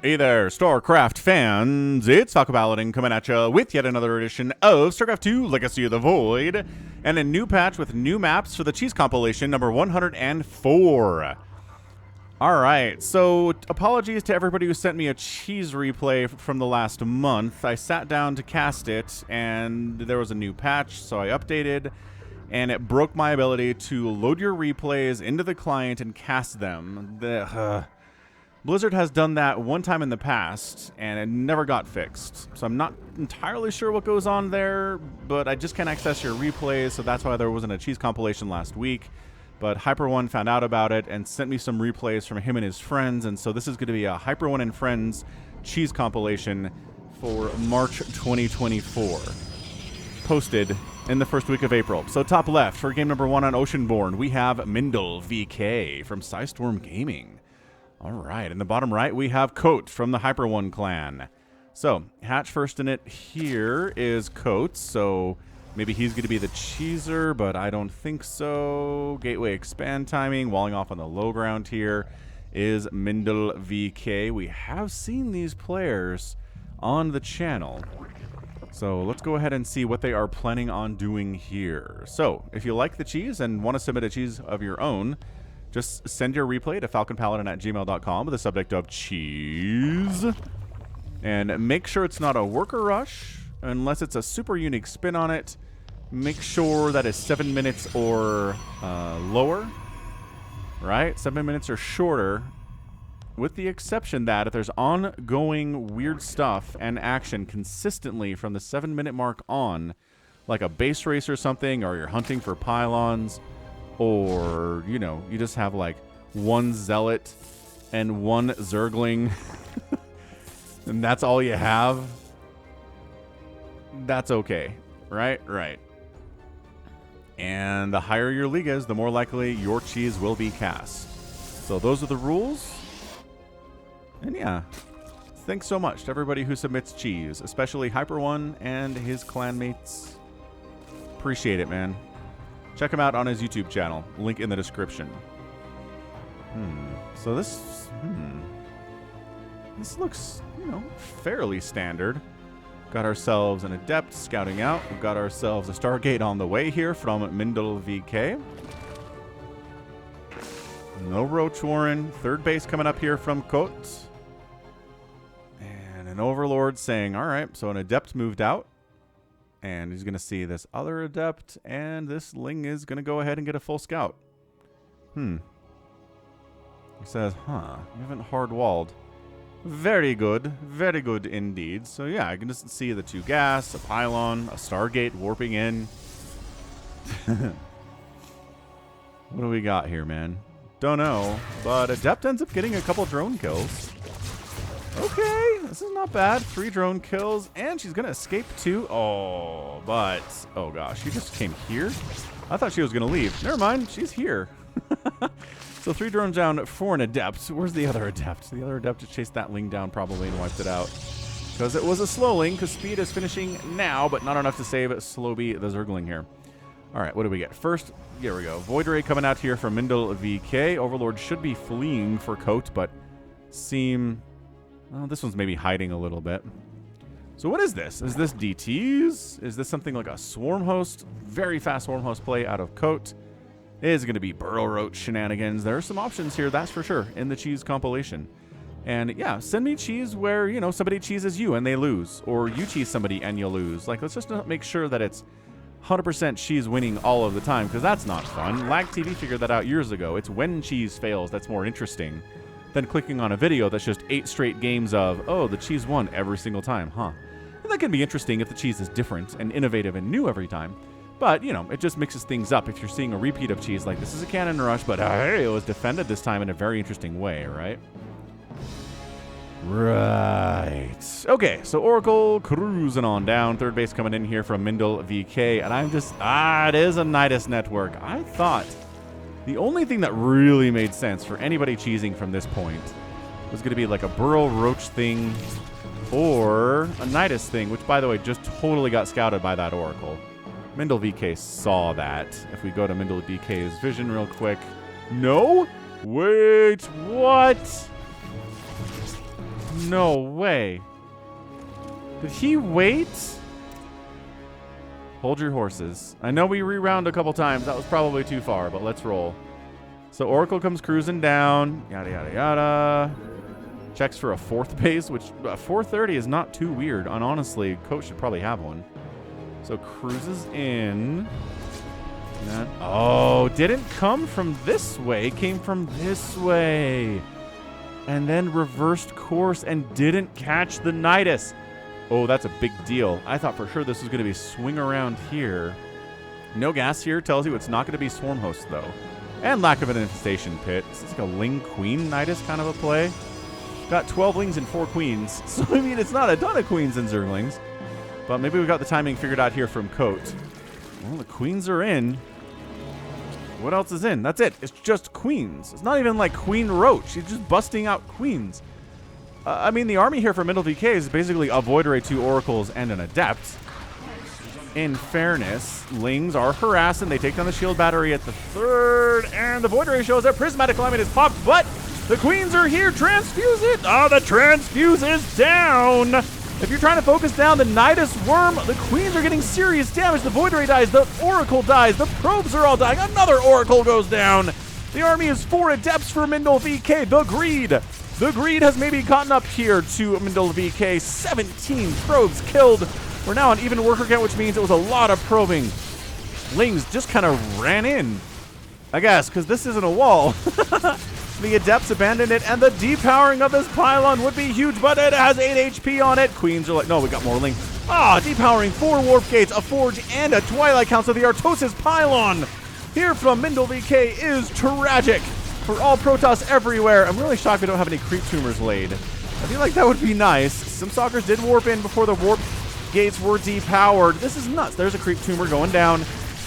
Hey there, StarCraft fans. It's falconpaladin coming at you with yet another edition of StarCraft 2 Legacy of the Void, and a new patch with new maps for the cheese compilation number 104. Alright, so apologies to everybody who sent me a cheese replay from the last month. I sat down to cast it, and there was a new patch, so I updated, and it broke my ability to load your replays into the client and cast them. Blizzard has done that one time in the past, and it never got fixed. So I'm not entirely sure what goes on there, but I just can't access your replays, so that's why there wasn't a cheese compilation last week. But HyperONE found out about it and sent me some replays from him and his friends, and so this is going to be a HyperONE and Friends cheese compilation for March 2024. Posted in the first week of April. So top left, for game number 1 on Oceanborn, we have MindelVK from Storm Gaming. All right, in the bottom right, we have Koht from the HyperONE clan. So, hatch first in it here is Koht, so maybe he's going to be the cheeser, but I don't think so. Gateway expand timing, walling off on the low ground here is MindelVK. We have seen these players on the channel. So let's go ahead and see what they are planning on doing here. So, if you like the cheese and want to submit a cheese of your own, just send your replay to falconpaladin@gmail.com with the subject of cheese. And make sure it's not a worker rush, unless it's a super unique spin on it. Make sure that it's 7 minutes or lower, right? 7 minutes or shorter, with the exception that if there's ongoing weird stuff and action consistently from the 7-minute mark on, like a base race or something, or you're hunting for pylons, or, you know, you just have like one zealot and one zergling, and that's all you have, that's okay, right? Right. And the higher your league is, the more likely your cheese will be cast. So those are the rules. And yeah, thanks so much to everybody who submits cheese, especially HyperONE and his clanmates. Appreciate it, man. Check him out on his YouTube channel. Link in the description. So this looks, you know, fairly standard. Got ourselves an Adept scouting out. We've got ourselves a Stargate on the way here from MindelVK. No Roach Warren. Third base coming up here from Koht. And an Overlord saying, all right, so an Adept moved out. And he's going to see this other Adept, and this Ling is going to go ahead and get a full scout. He says, you haven't hard-walled. Very good indeed. So yeah, I can just see the 2 gas, a pylon, a Stargate warping in. What do we got here, man? Don't know, but Adept ends up getting a couple drone kills. Okay, this is not bad. 3 drone kills, and she's going to escape too. Oh, but, oh gosh, she just came here? I thought she was going to leave. Never mind, she's here. So 3 drones down for an Adept. Where's the other Adept? The other Adept just chased that Ling down probably and wiped it out. Because it was a slow Ling, because speed is finishing now, but not enough to save Slowby the Zergling here. All right, what do we get? First, here we go. Void Ray coming out here from MindelVK. Overlord should be fleeing for Koht, but seem... Well, this one's maybe hiding a little bit. So what is this? Is this DTs? Is this something like a Swarm Host? Very fast Swarm Host play out of Koht. It is going to be Burrow Roach shenanigans. There are some options here, that's for sure, in the cheese compilation. And yeah, send me cheese where, you know, somebody cheeses you and they lose. Or you cheese somebody and you lose. Like, let's just make sure that it's 100% cheese winning all of the time, because that's not fun. Lag TV figured that out years ago. It's when cheese fails that's more interesting than clicking on a video that's just 8 straight games of, oh, the cheese won every single time, huh? And that can be interesting if the cheese is different and innovative and new every time. But, you know, it just mixes things up if you're seeing a repeat of cheese like this is a cannon rush, but hey, it was defended this time in a very interesting way, right? Right. Okay, so Oracle cruising on down. Third base coming in here from MindelVK, and I'm just, it is a Nydus network. I thought the only thing that really made sense for anybody cheesing from this point was going to be like a Burrow Roach thing or a Nydus thing, which, by the way, just totally got scouted by that Oracle. MindelVK saw that. If we go to MindelVK's vision real quick. No? Wait, what? No way. Did he wait? Hold your horses. I know we rewound a couple times. That was probably too far, but let's roll. So Oracle comes cruising down. Yada, yada, yada. Checks for a 4th base, which 430 is not too weird. And honestly, Koht should probably have one. So cruises in. Oh, didn't come from this way. Came from this way. And then reversed course and didn't catch the Nydus. Oh, that's a big deal. I thought for sure this was going to be swing around here. No gas here tells you it's not going to be swarm host, though. And lack of an infestation pit. This is like a Ling Queen Nydus kind of a play. Got 12 Lings and 4 Queens. So, I mean, it's not a ton of Queens and Zerglings. But maybe we got the timing figured out here from Koht. Well, the Queens are in. What else is in? That's it. It's just Queens. It's not even like Queen Roach. She's just busting out Queens. I mean, the army here for MindelVK is basically a Void Ray, 2 Oracles, and an Adept. In fairness, Lings are harassing. They take down the shield battery at the 3rd, and the Void Ray shows that Prismatic Alignment is popped, but the Queens are here. Transfuse it. Oh, the Transfuse is down. If you're trying to focus down the Nydus Worm, the Queens are getting serious damage. The Void Ray dies. The Oracle dies. The Probes are all dying. Another Oracle goes down. The army is 4 Adepts for MindelVK. The Greed. The Greed has maybe gotten up here to MindelVK. 17 Probes killed. We're now on even worker count, which means it was a lot of probing. Lings just kind of ran in, I guess, because this isn't a wall. The Adepts abandoned it, and the depowering of this pylon would be huge, but it has 8 HP on it. Queens are like, no, we got more Lings. Ah, depowering 4 Warp Gates, a Forge, and a Twilight Council. The Artosis pylon here from MindelVK is tragic for all Protoss everywhere. I'm really shocked we don't have any Creep Tumors laid. I feel like that would be nice. Some Stalkers did warp in before the Warp Gates were depowered. This is nuts. There's a Creep Tumor going down.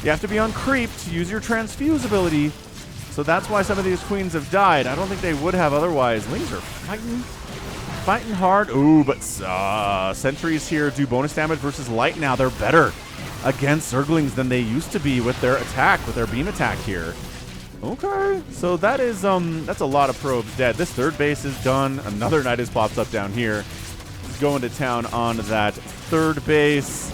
You have to be on Creep to use your Transfuse ability. So that's why some of these Queens have died. I don't think they would have otherwise. Lings are fighting hard. Ooh, but sentries here do bonus damage versus light now. They're better against Zerglings than they used to be with their attack, with their beam attack here. Okay, so that is that's a lot of probes dead. This 3rd base is done. Another Nydus pops up down here. Going to town on that 3rd base.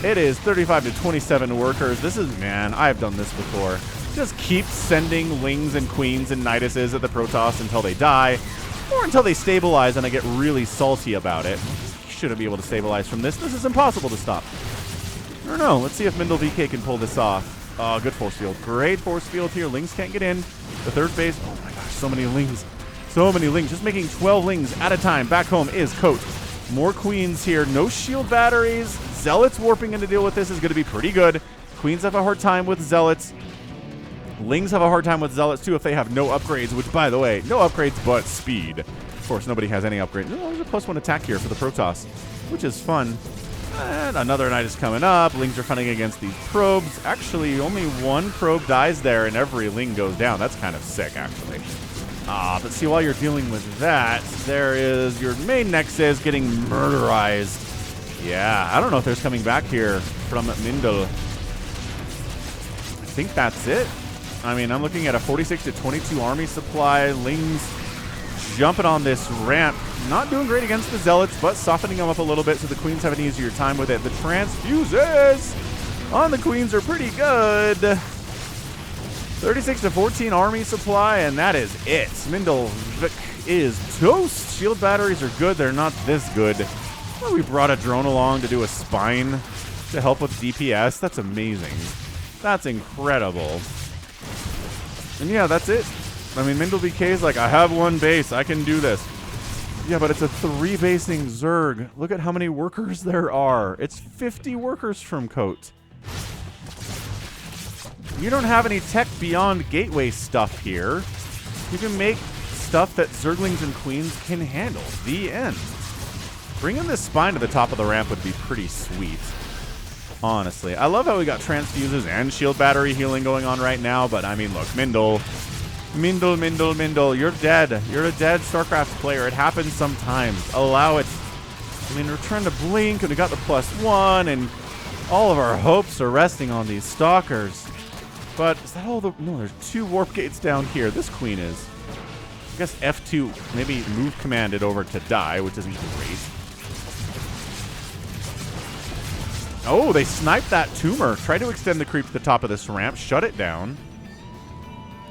It is 35 to 27 workers. This is, man, I've done this before. Just keep sending Lings and Queens and Nyduses at the Protoss until they die, or until they stabilize and I get really salty about it. You shouldn't be able to stabilize from this. This is impossible to stop. I don't know. Let's see if MindelVK can pull this off. Oh, good force field. Great force field here. Lings can't get in. The 3rd base. Oh my gosh, so many Lings. So many Lings. Just making 12 Lings at a time. Back home is Koht. More Queens here. No shield batteries. Zealots warping in to deal with this is going to be pretty good. Queens have a hard time with Zealots. Lings have a hard time with Zealots, too, if they have no upgrades, which, by the way, no upgrades but speed. Of course, nobody has any upgrades. Oh, there's a +1 attack here for the Protoss, which is fun. And another night is coming up. Lings are fighting against these probes. Actually, only 1 probe dies there, and every Ling goes down. That's kind of sick, actually. But see, while you're dealing with that, there is your main Nexus getting murderized. Yeah, I don't know if there's coming back here from Mindel. I think that's it. I mean, I'm looking at a 46 to 22 army supply. Lings jumping on this ramp. Not doing great against the Zealots, but softening them up a little bit so the Queens have an easier time with it. The Transfuses on the Queens are pretty good. 36 to 14 army supply, and that is it. MindelVK is toast. Shield batteries are good. They're not this good. Well, we brought a drone along to do a spine to help with DPS. That's amazing. That's incredible. And yeah, that's it. I mean, MindelVK is like, I have 1 base. I can do this. Yeah, but it's a 3-basing Zerg. Look at how many workers there are. It's 50 workers from Koht. You don't have any tech beyond gateway stuff here. You can make stuff that Zerglings and Queens can handle. The end. Bringing this spine to the top of the ramp would be pretty sweet. Honestly. I love how we got transfuses and shield battery healing going on right now, but I mean, look, Mindel, you're dead. You're a dead StarCraft player. It happens sometimes. Allow it. I mean, we're trying to blink, and we got the +1, and all of our hopes are resting on these Stalkers. But is that all the... No, there's 2 warp gates down here. This Queen is. I guess F2, maybe move commanded over to die, which isn't great. Oh, they sniped that tumor. Try to extend the creep to the top of this ramp. Shut it down.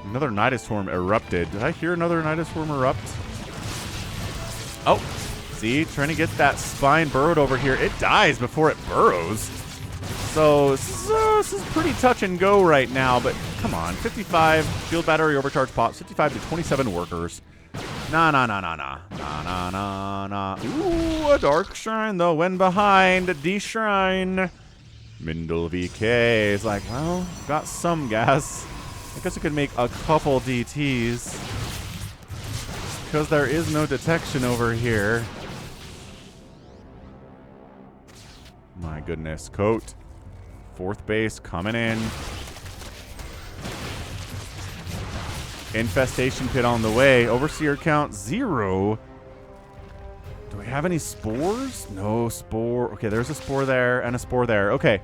Another Nydus swarm erupted. Did I hear another Nydus swarm erupt? Oh, see? Trying to get that spine burrowed over here. It dies before it burrows. So this is pretty touch and go right now, but come on. 55 shield battery overcharge pops. 55 to 27 workers. Nah. Ooh, a dark shrine, though. When behind, D-shrine. MindelVK is like, well, got some gas. I guess I could make a couple DTs. Because there is no detection over here. My goodness. Koht. Fourth base coming in. Infestation pit on the way. Overseer count 0. Do we have any spores? No spore. Okay, there's a spore there and a spore there. Okay,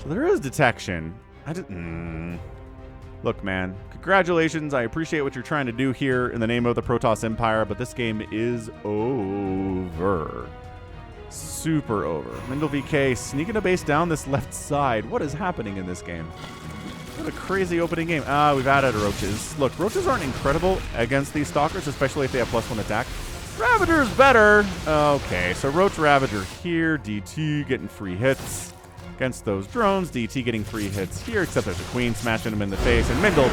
so there is detection. I didn't. Look, man, congratulations. I appreciate what you're trying to do here in the name of the Protoss Empire, but this game is over. Super over. MindelVK sneaking a base down this left side. What is happening in this game? What a crazy opening game. We've added roaches. Look, roaches aren't incredible against these stalkers, especially if they have +1 attack. Ravager's better. Okay, so Roach Ravager here. DT getting free hits against those drones. DT getting free hits here, except there's a queen smashing him in the face. And Mindel,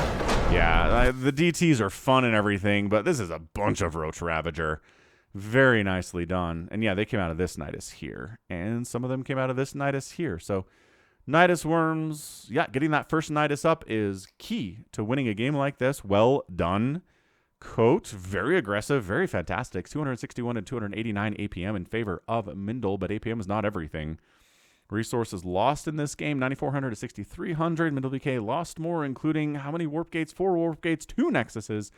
yeah, the DTs are fun and everything, but this is a bunch of Roach Ravager. Very nicely done. And yeah, they came out of this Nydus here. And some of them came out of this Nydus here. So Nydus worms, yeah, getting that first Nydus up is key to winning a game like this. Well done. Koht, very aggressive, very fantastic. 261 and 289 APM in favor of Mindel, but APM is not everything. Resources lost in this game, 9,400 to 6,300. MindelVK lost more, including how many warp gates? 4 warp gates, 2 nexuses,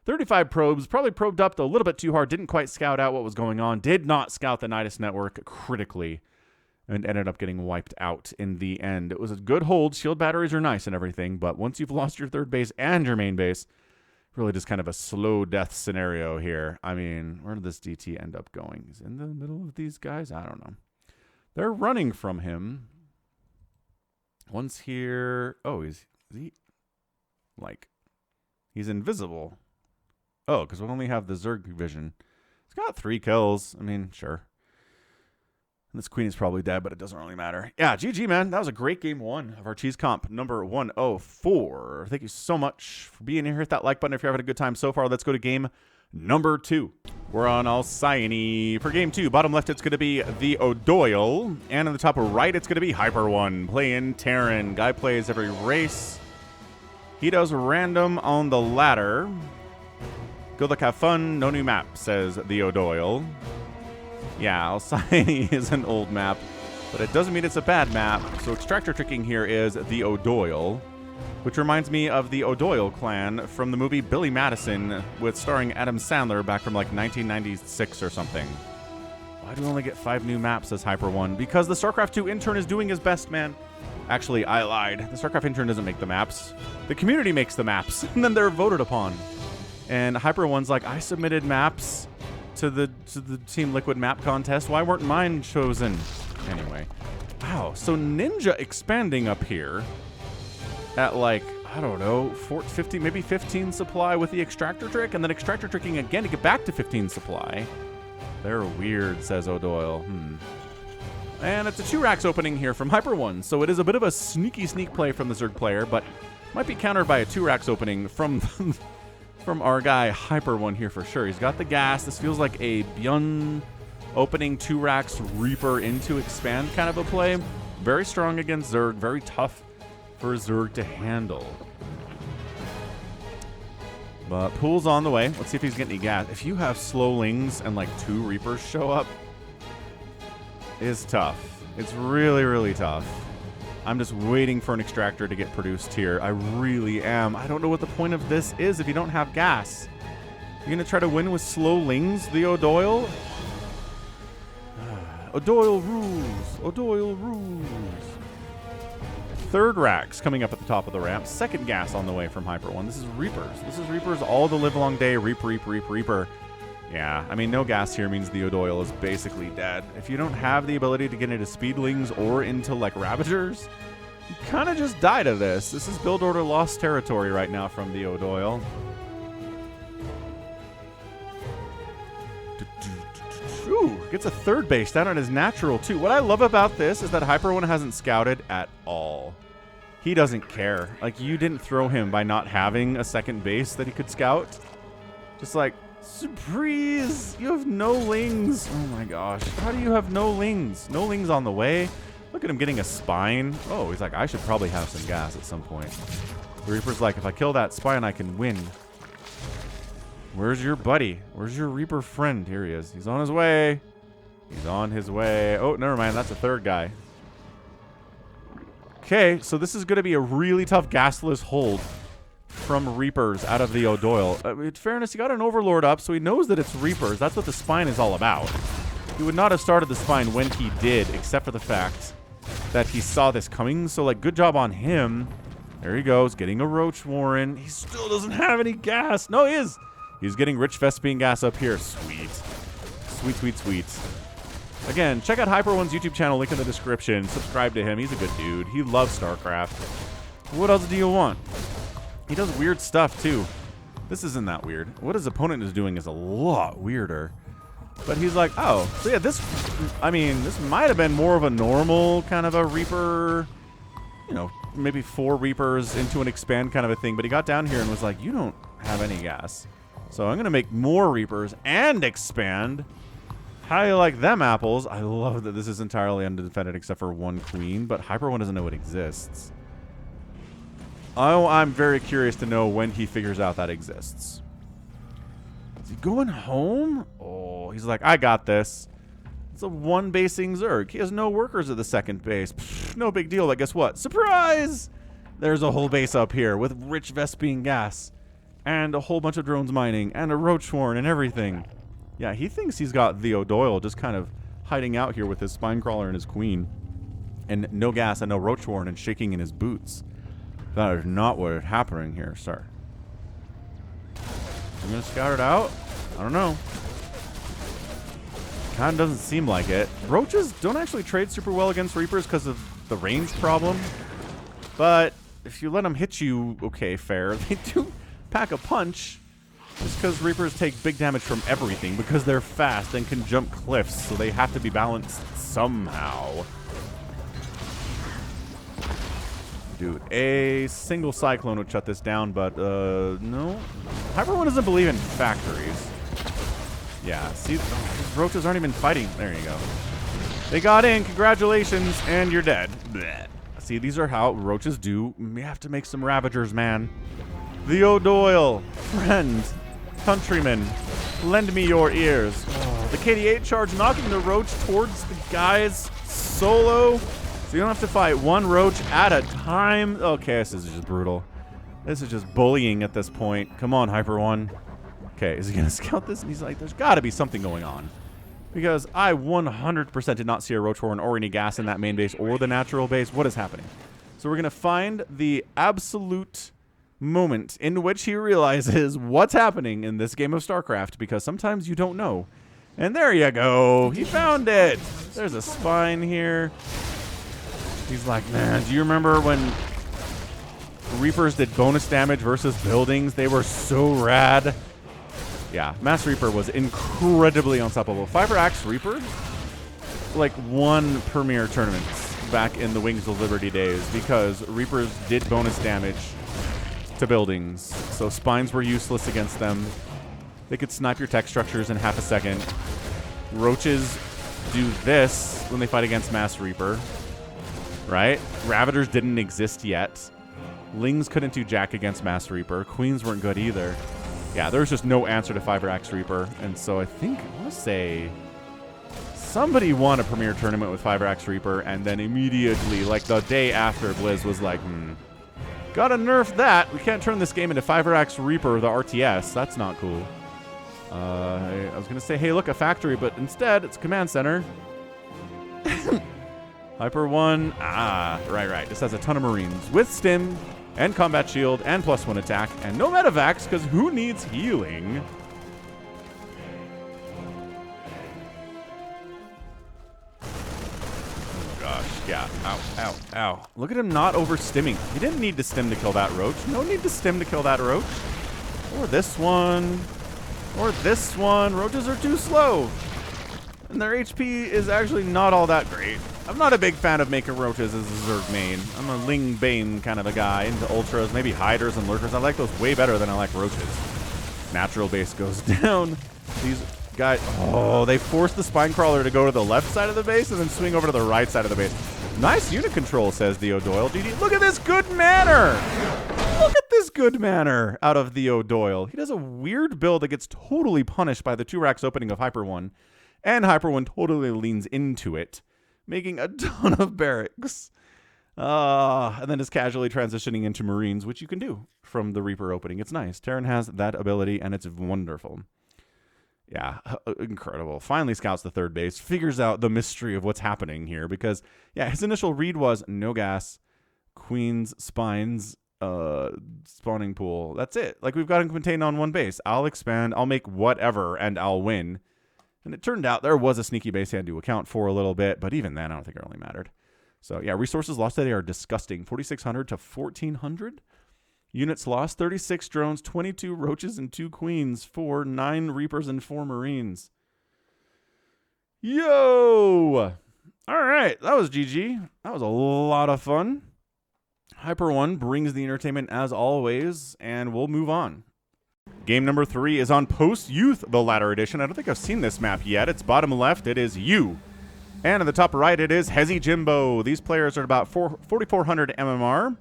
35 probes. Probably probed up a little bit too hard. Didn't quite scout out what was going on. Did not scout the Nydus network critically, and ended up getting wiped out in the end. It was a good hold. Shield batteries are nice and everything, but once you've lost your third base and your main base, really just kind of a slow death scenario here. I mean, where did this DT end up going? He's in the middle of these guys? I don't know. They're running from him. One's here. Oh, is he like, he's invisible. Oh, because we only have the Zerg vision. He's got 3 kills. I mean, sure. This queen is probably dead, but it doesn't really matter. Yeah, GG, man. That was a great game 1 of our Cheese Comp number 104. Thank you so much for being here. Hit that like button if you're having a good time so far. Let's go to game number 2. We're on Alcyone. For game 2, bottom left, it's going to be theodoyal. And on the top right, it's going to be HyperONE playing Terran. Guy plays every race. He does random on the ladder. Good luck, have fun. No new map, says theodoyal. Yeah, Alcyone is an old map, but it doesn't mean it's a bad map. So extractor tricking here is the O'Doyle, which reminds me of the O'Doyle clan from the movie Billy Madison, with starring Adam Sandler back from like 1996 or something. Why do we only get 5 new maps, says HyperONE? Because the StarCraft 2 intern is doing his best, man. Actually, I lied. The StarCraft intern doesn't make the maps. The community makes the maps, and then they're voted upon. And HyperONE's like, I submitted maps to the Team Liquid map contest. Why weren't mine chosen? Anyway. Wow. So Ninja expanding up here at like, I don't know, 50, maybe 15 supply with the extractor trick, and then extractor tricking again to get back to 15 supply. They're weird, says O'Doyle. And it's a 2 racks opening here from HyperONE, so it is a bit of a sneaky sneak play from the Zerg player, but might be countered by a 2 racks opening from from our guy HyperONE here for sure. He's got the gas. This feels like a Byun opening 2 racks Reaper into expand kind of a play. Very strong against Zerg, very tough for Zerg to handle. But pool's on the way. Let's see if he's getting any gas. If you have slowlings and like 2 Reapers show up, it's tough. It's really, really tough. I'm just waiting for an extractor to get produced here. I really am. I don't know what the point of this is if you don't have gas. You're going to try to win with slowlings, the O'Doyle? O'Doyle rules. O'Doyle rules. Third racks coming up at the top of the ramp. Second gas on the way from HyperONE. This is Reapers. This is Reapers all the live long day. Reaper. Yeah, I mean, no gas here means the theodoyal is basically dead. If you don't have the ability to get into speedlings or into, like, Ravagers, you kind of just die to this. This is build order lost territory right now from the theodoyal. Ooh, gets a third base down on his natural, too. What I love about this is that HyperONE hasn't scouted at all. He doesn't care. Like, you didn't throw him by not having a second base that he could scout. Just like, surprise! You have no lings. Oh my gosh. How do you have no lings? No lings on the way? Look at him getting a spine. Oh, he's like, I should probably have some gas at some point. The Reaper's like, if I kill that spine, I can win. Where's your buddy? Where's your Reaper friend? Here he is. He's on his way. He's on his way. Oh, never mind. That's a third guy. Okay, so this is going to be a really tough gasless hold from Reapers out of the theodoyal. In fairness, he got an Overlord up, so he knows that it's Reapers. That's what the spine is all about. He would not have started the spine when he did, except for the fact that he saw this coming. So, like, good job on him. There he goes, getting a Roach Warren. He still doesn't have any gas. No, he is. He's getting rich Vespian gas up here. Sweet. Sweet. Again, check out HyperONE's YouTube channel, link in the description. Subscribe to him. He's a good dude. He loves StarCraft. What else do you want? He does weird stuff, too. This isn't that weird. What his opponent is doing is a lot weirder. But he's like, oh, so yeah, this might have been more of a normal kind of a Reaper, you know, maybe 4 Reapers into an expand kind of a thing. But he got down here and was like, you don't have any gas. So I'm going to make more Reapers and expand. How do you like them apples? I love that this is entirely undefended except for one queen, but HyperONE doesn't know it exists. Oh, I'm very curious to know when he figures out that exists. Is he going home? Oh, he's like, I got this. It's a one-basing Zerg. He has no workers at the second base. Pfft, no big deal, but guess what? Surprise! There's a whole base up here with rich Vespian gas. And a whole bunch of drones mining, and a Roach Warren, and everything. Yeah, he thinks he's got the theodoyal just kind of hiding out here with his Spinecrawler and his queen. And no gas and no Roach Warren and shaking in his boots. That is not what is happening here, sir. I'm going to scout it out? I don't know. Kind of doesn't seem like it. Roaches don't actually trade super well against Reapers because of the range problem. But if you let them hit you, okay, fair. They do pack a punch just because Reapers take big damage from everything because they're fast and can jump cliffs, so they have to be balanced somehow. Dude, a single Cyclone would shut this down, but no. HyperONE doesn't believe in factories. Yeah, see, these roaches aren't even fighting. There you go. They got in, congratulations, and you're dead. Blech. See, these are how roaches do. We have to make some Ravagers, man. The theodoyal, friend, countryman, lend me your ears. Oh, the KD8 charge knocking the Roach towards the guys solo. So you don't have to fight one Roach at a time. Okay, this is just brutal. This is just bullying at this point. Come on, HyperONE. Okay, is he going to scout this? And he's like, there's got to be something going on. Because I 100% did not see a Roach Warren or any gas in that main base or the natural base. What is happening? So we're going to find the absolute moment in which he realizes what's happening in this game of StarCraft, because sometimes you don't know. And there you go. He found it. There's a spine here. He's like, man, do you remember when Reapers did bonus damage versus buildings? They were so rad. Yeah, Mass Reaper was incredibly unstoppable. Fiber Axe Reaper, like, won Premier tournaments back in the Wings of Liberty days because Reapers did bonus damage to buildings, so spines were useless against them. They could snipe your tech structures in half a second. Roaches do this when they fight against Mass Reaper, right? Ravagers didn't exist yet. Lings couldn't do jack against Mass Reaper. Queens weren't good either. Yeah, there was just no answer to Fiber Axe Reaper, and so I think, I want to say, somebody won a Premier tournament with Fiber Axe Reaper, and then immediately, like the day after, Blizz was like, gotta nerf that. We can't turn this game into Fiber Axe Reaper, the RTS. That's not cool. I was going to say, hey, look, a factory, but instead, it's a command center. HyperONE. Ah, right. This has a ton of Marines with stim and combat shield and +1 attack and no medevacs because who needs healing? Oh gosh, yeah. Ow. Look at him not over-stimming. He didn't need to stim to kill that roach. No need to stim to kill that roach. Or this one. Or this one. Roaches are too slow. And their HP is actually not all that great. I'm not a big fan of making roaches as a Zerg main. I'm a Ling Bane kind of a guy, into ultras, maybe hiders and lurkers. I like those way better than I like roaches. Natural base goes down. These guys, oh, they force the spine crawler to go to the left side of the base and then swing over to the right side of the base. Nice unit control, says theodoyal. GG. Look at this good manner. Look at this good manner out of theodoyal. He does a weird build that gets totally punished by the 2 racks opening of HyperONE. And HyperONE totally leans into it, making a ton of barracks. And then just casually transitioning into Marines, which you can do from the Reaper opening. It's nice. Terran has that ability, and it's wonderful. Yeah, incredible. Finally scouts the 3rd base, figures out the mystery of what's happening here, because, yeah, his initial read was no gas, queens, spines, spawning pool. That's it. Like, we've got him contained on 1 base. I'll expand, I'll make whatever, and I'll win. And it turned out there was a sneaky base he had to account for a little bit, but even then, I don't think it really mattered. So, yeah, resources lost today are disgusting. 4,600 to 1,400. Units lost, 36 drones, 22 roaches, and 2 queens, 9 reapers, and 4 marines. Yo! All right, that was GG. That was a lot of fun. HyperONE brings the entertainment as always, and we'll move on. Game number 3 is on Post-Youth, the latter edition. I don't think I've seen this map yet. It's bottom left, it is you. And in the top right, it is HesiJimbo. These players are about 4,400 MMR,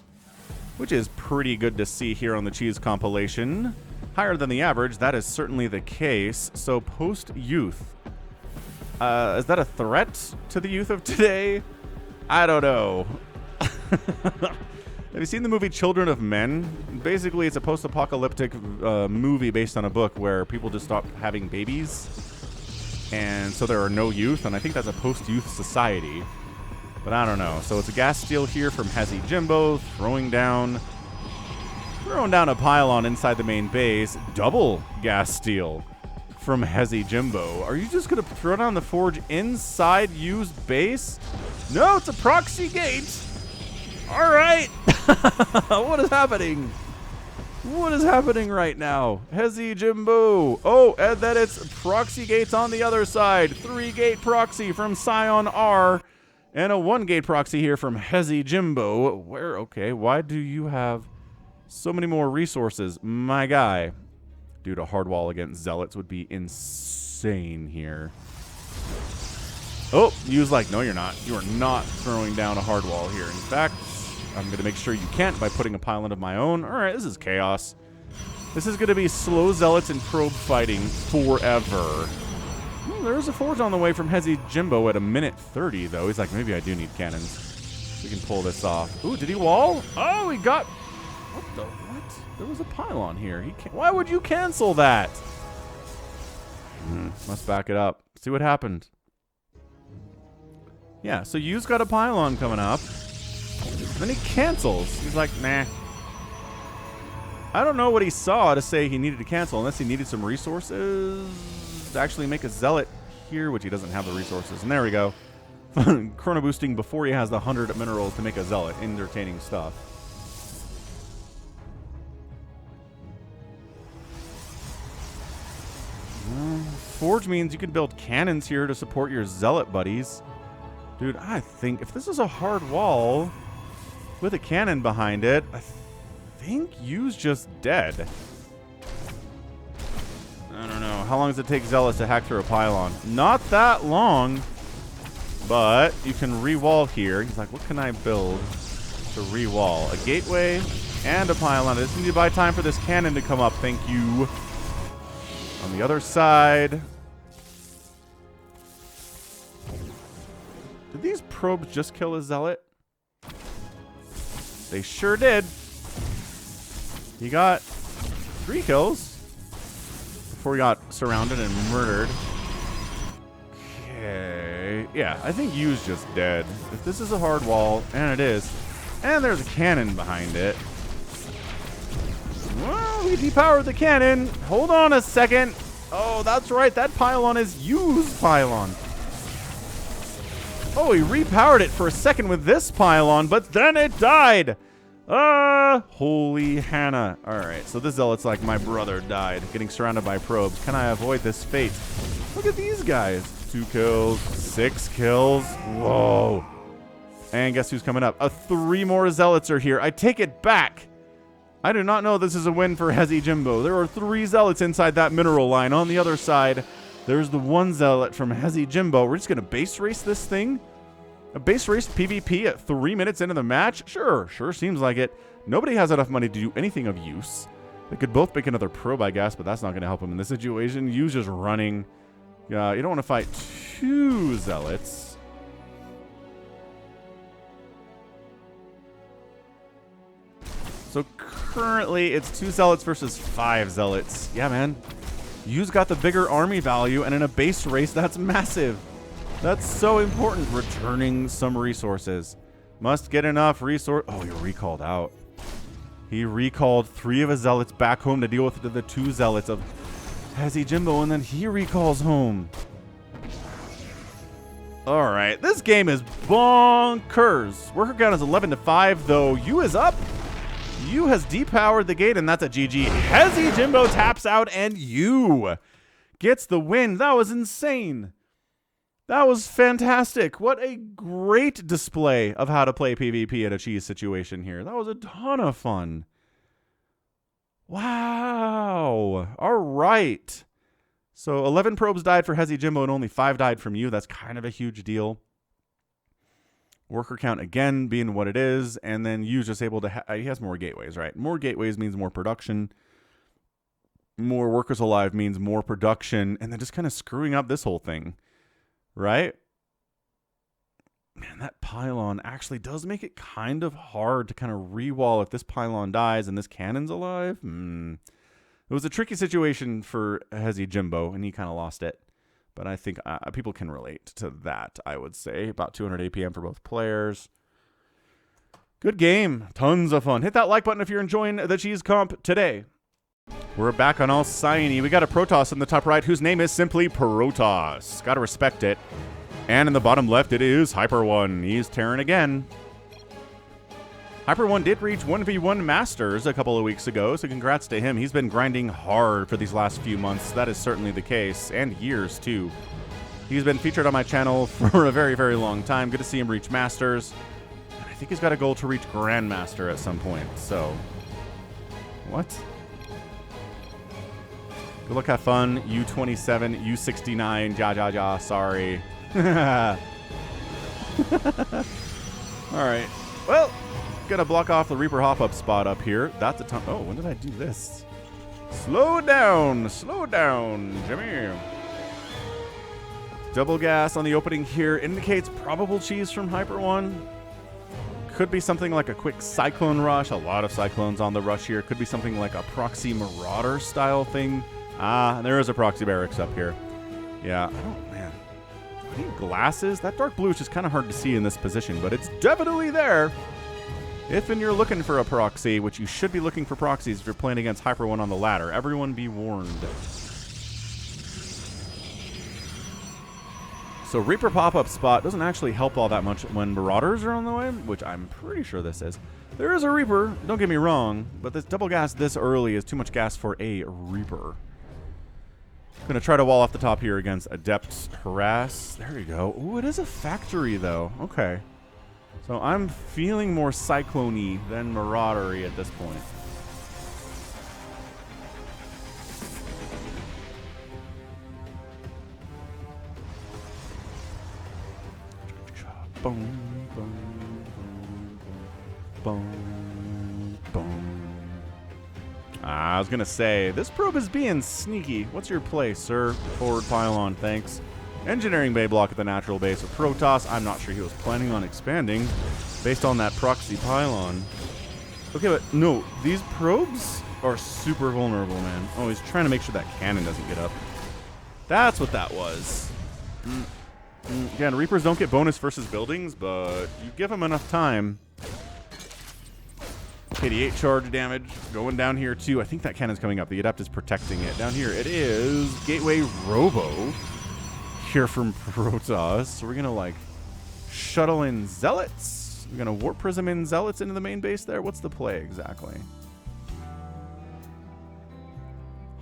which is pretty good to see here on the Cheese compilation. Higher than the average, that is certainly the case. So Post-Youth. Is that a threat to the youth of today? I don't know. Have you seen the movie Children of Men? Basically, it's a post-apocalyptic movie based on a book where people just stop having babies. And so there are no youth, and I think that's a post-youth society. But I don't know. So it's a gas steal here from HesiJimbo, throwing down a pylon inside the main base. Double gas steal from HesiJimbo. Are you just going to throw down the forge inside U's base? No, it's a proxy gate. All right. What is happening? What is happening right now? HesiJimbo. Oh, and then it's proxy gates on the other side. 3-gate proxy from Scion R. And a 1-gate proxy here from HesiJimbo. Where, okay, why do you have so many more resources? My guy. Dude, a hard wall against Zealots would be insane here. Oh, Yu's like, no, you're not. You are not throwing down a hard wall here. In fact, I'm going to make sure you can't by putting a pylon of my own. All right, this is chaos. This is going to be slow Zealots and probe fighting forever. Well, there's a forge on the way from HesiJimbo at 1:30, though. He's like, maybe I do need cannons. We can pull this off. Ooh, did he wall? Oh, he got... What the... What? There was a pylon here. Why would you cancel that? Must back it up. See what happened. Yeah, so Yu's got a pylon coming up. Then he cancels. He's like, nah. I don't know what he saw to say he needed to cancel, unless he needed some resources to actually make a zealot here, which he doesn't have the resources. And there we go. Chrono boosting before he has the 100 minerals to make a zealot. Entertaining stuff. Forge means you can build cannons here to support your zealot buddies. Dude, I think if this is a hard wall with a cannon behind it, I think Yu's just dead. I don't know. How long does it take Zealots to hack through a pylon? Not that long, but you can re-wall here. He's like, what can I build to re-wall? A gateway and a pylon. I just need to buy time for this cannon to come up. Thank you. On the other side... Did these probes just kill a zealot? They sure did. He got 3 kills before he got surrounded and murdered. Okay. actually, yeah, I think U's just dead. If this is a hard wall, and it is, and there's a cannon behind it. Well, we depowered the cannon. Hold on a second. Oh, that's right. That pylon is U's pylon. Oh, he repowered it for a second with this pylon, but then it died. Holy Hannah. All right, so this zealot's like my brother died, getting surrounded by probes. Can I avoid this fate? Look at these guys. 2 kills, 6 kills. Whoa. And guess who's coming up? 3 more zealots are here. I take it back. I do not know this is a win for HesiJimbo. There are 3 zealots inside that mineral line. On the other side, there's the 1 zealot from HesiJimbo. We're just going to base race this thing? A base race PvP at 3 minutes into the match? Sure seems like it. Nobody has enough money to do anything of use. They could both make another probe, I guess, but that's not going to help them in this situation. U's just running. You don't want to fight 2 zealots. So currently, it's 2 zealots versus 5 zealots. Yeah, man. U's got the bigger army value, and in a base race, that's massive. That's so important. Returning some resources. Must get enough resource. Oh, he recalled out. He recalled 3 of his zealots back home to deal with the 2 zealots of HesiJimbo, and then he recalls home. All right, this game is bonkers. Worker count is 11-5, though. U is up. U has depowered the gate, and that's a GG. HesiJimbo taps out, and U gets the win. That was insane. That was fantastic. What a great display of how to play PvP in a cheese situation here. That was a ton of fun. Wow. All right. So 11 probes died for HesiJimbo and only 5 died from you. That's kind of a huge deal. Worker count again being what it is, and then U's just able to he has more gateways, right? More gateways means more production. More workers alive means more production, and then just kind of screwing up this whole thing, right? Man, that pylon actually does make it kind of hard to kind of re-wall if this pylon dies and this cannon's alive. It was a tricky situation for HesiJimbo, and he kind of lost it. But I think people can relate to that, I would say. About 200 APM for both players. Good game. Tons of fun. Hit that like button if you're enjoying the cheese comp today. We're back on Alcyone. We got a Protoss in the top right whose name is simply Protoss. Gotta respect it. And in the bottom left, it is HyperONE. He's Terran again. HyperONE did reach 1v1 Masters a couple of weeks ago, so congrats to him. He's been grinding hard for these last few months. That is certainly the case, and years, too. He's been featured on my channel for a very, very long time. Good to see him reach Masters. And I think he's got a goal to reach Grandmaster at some point, so... What? Good luck, have fun. U27, U69, ja, sorry. Alright. Well... Gonna block off the Reaper hop-up spot up here. That's a ton. Oh, when did I do this? Slow down, Jimmy. Double gas on the opening here indicates probable cheese from HyperONE. Could be something like a quick Cyclone rush. A lot of Cyclones on the rush here. Could be something like a proxy Marauder style thing. Ah, there is a proxy barracks up here. Yeah. Oh, man. Do I need glasses? That dark blue is just kind of hard to see in this position, but it's definitely there. If and you're looking for a proxy, which you should be looking for proxies if you're playing against HyperONE on the ladder, everyone be warned. So Reaper pop-up spot doesn't actually help all that much when Marauders are on the way, which I'm pretty sure this is. There is a Reaper, don't get me wrong, but this double gas this early is too much gas for a Reaper. Gonna try to wall off the top here against Adept Harass. There you go. Ooh, it is a factory though. Okay. So I'm feeling more Cyclone-y than Marauder-y at this point. Boom, boom, boom, boom. I was gonna say, this probe is being sneaky. What's your play, sir? Forward pylon, thanks. Engineering bay block at the natural base of Protoss. I'm not sure he was planning on expanding based on that proxy pylon. Okay, but no, these probes are super vulnerable, man. Oh, he's trying to make sure that cannon doesn't get up. That's what that was. Again, Reapers don't get bonus versus buildings, but you give them enough time. 88 charge damage. Going down here, too. I think that cannon's coming up. The Adept is protecting it. Down here, it is Gateway Robo here from Protoss. So we're going to, like, shuttle in Zealots. We're going to Warp Prism in Zealots into the main base there. What's the play exactly?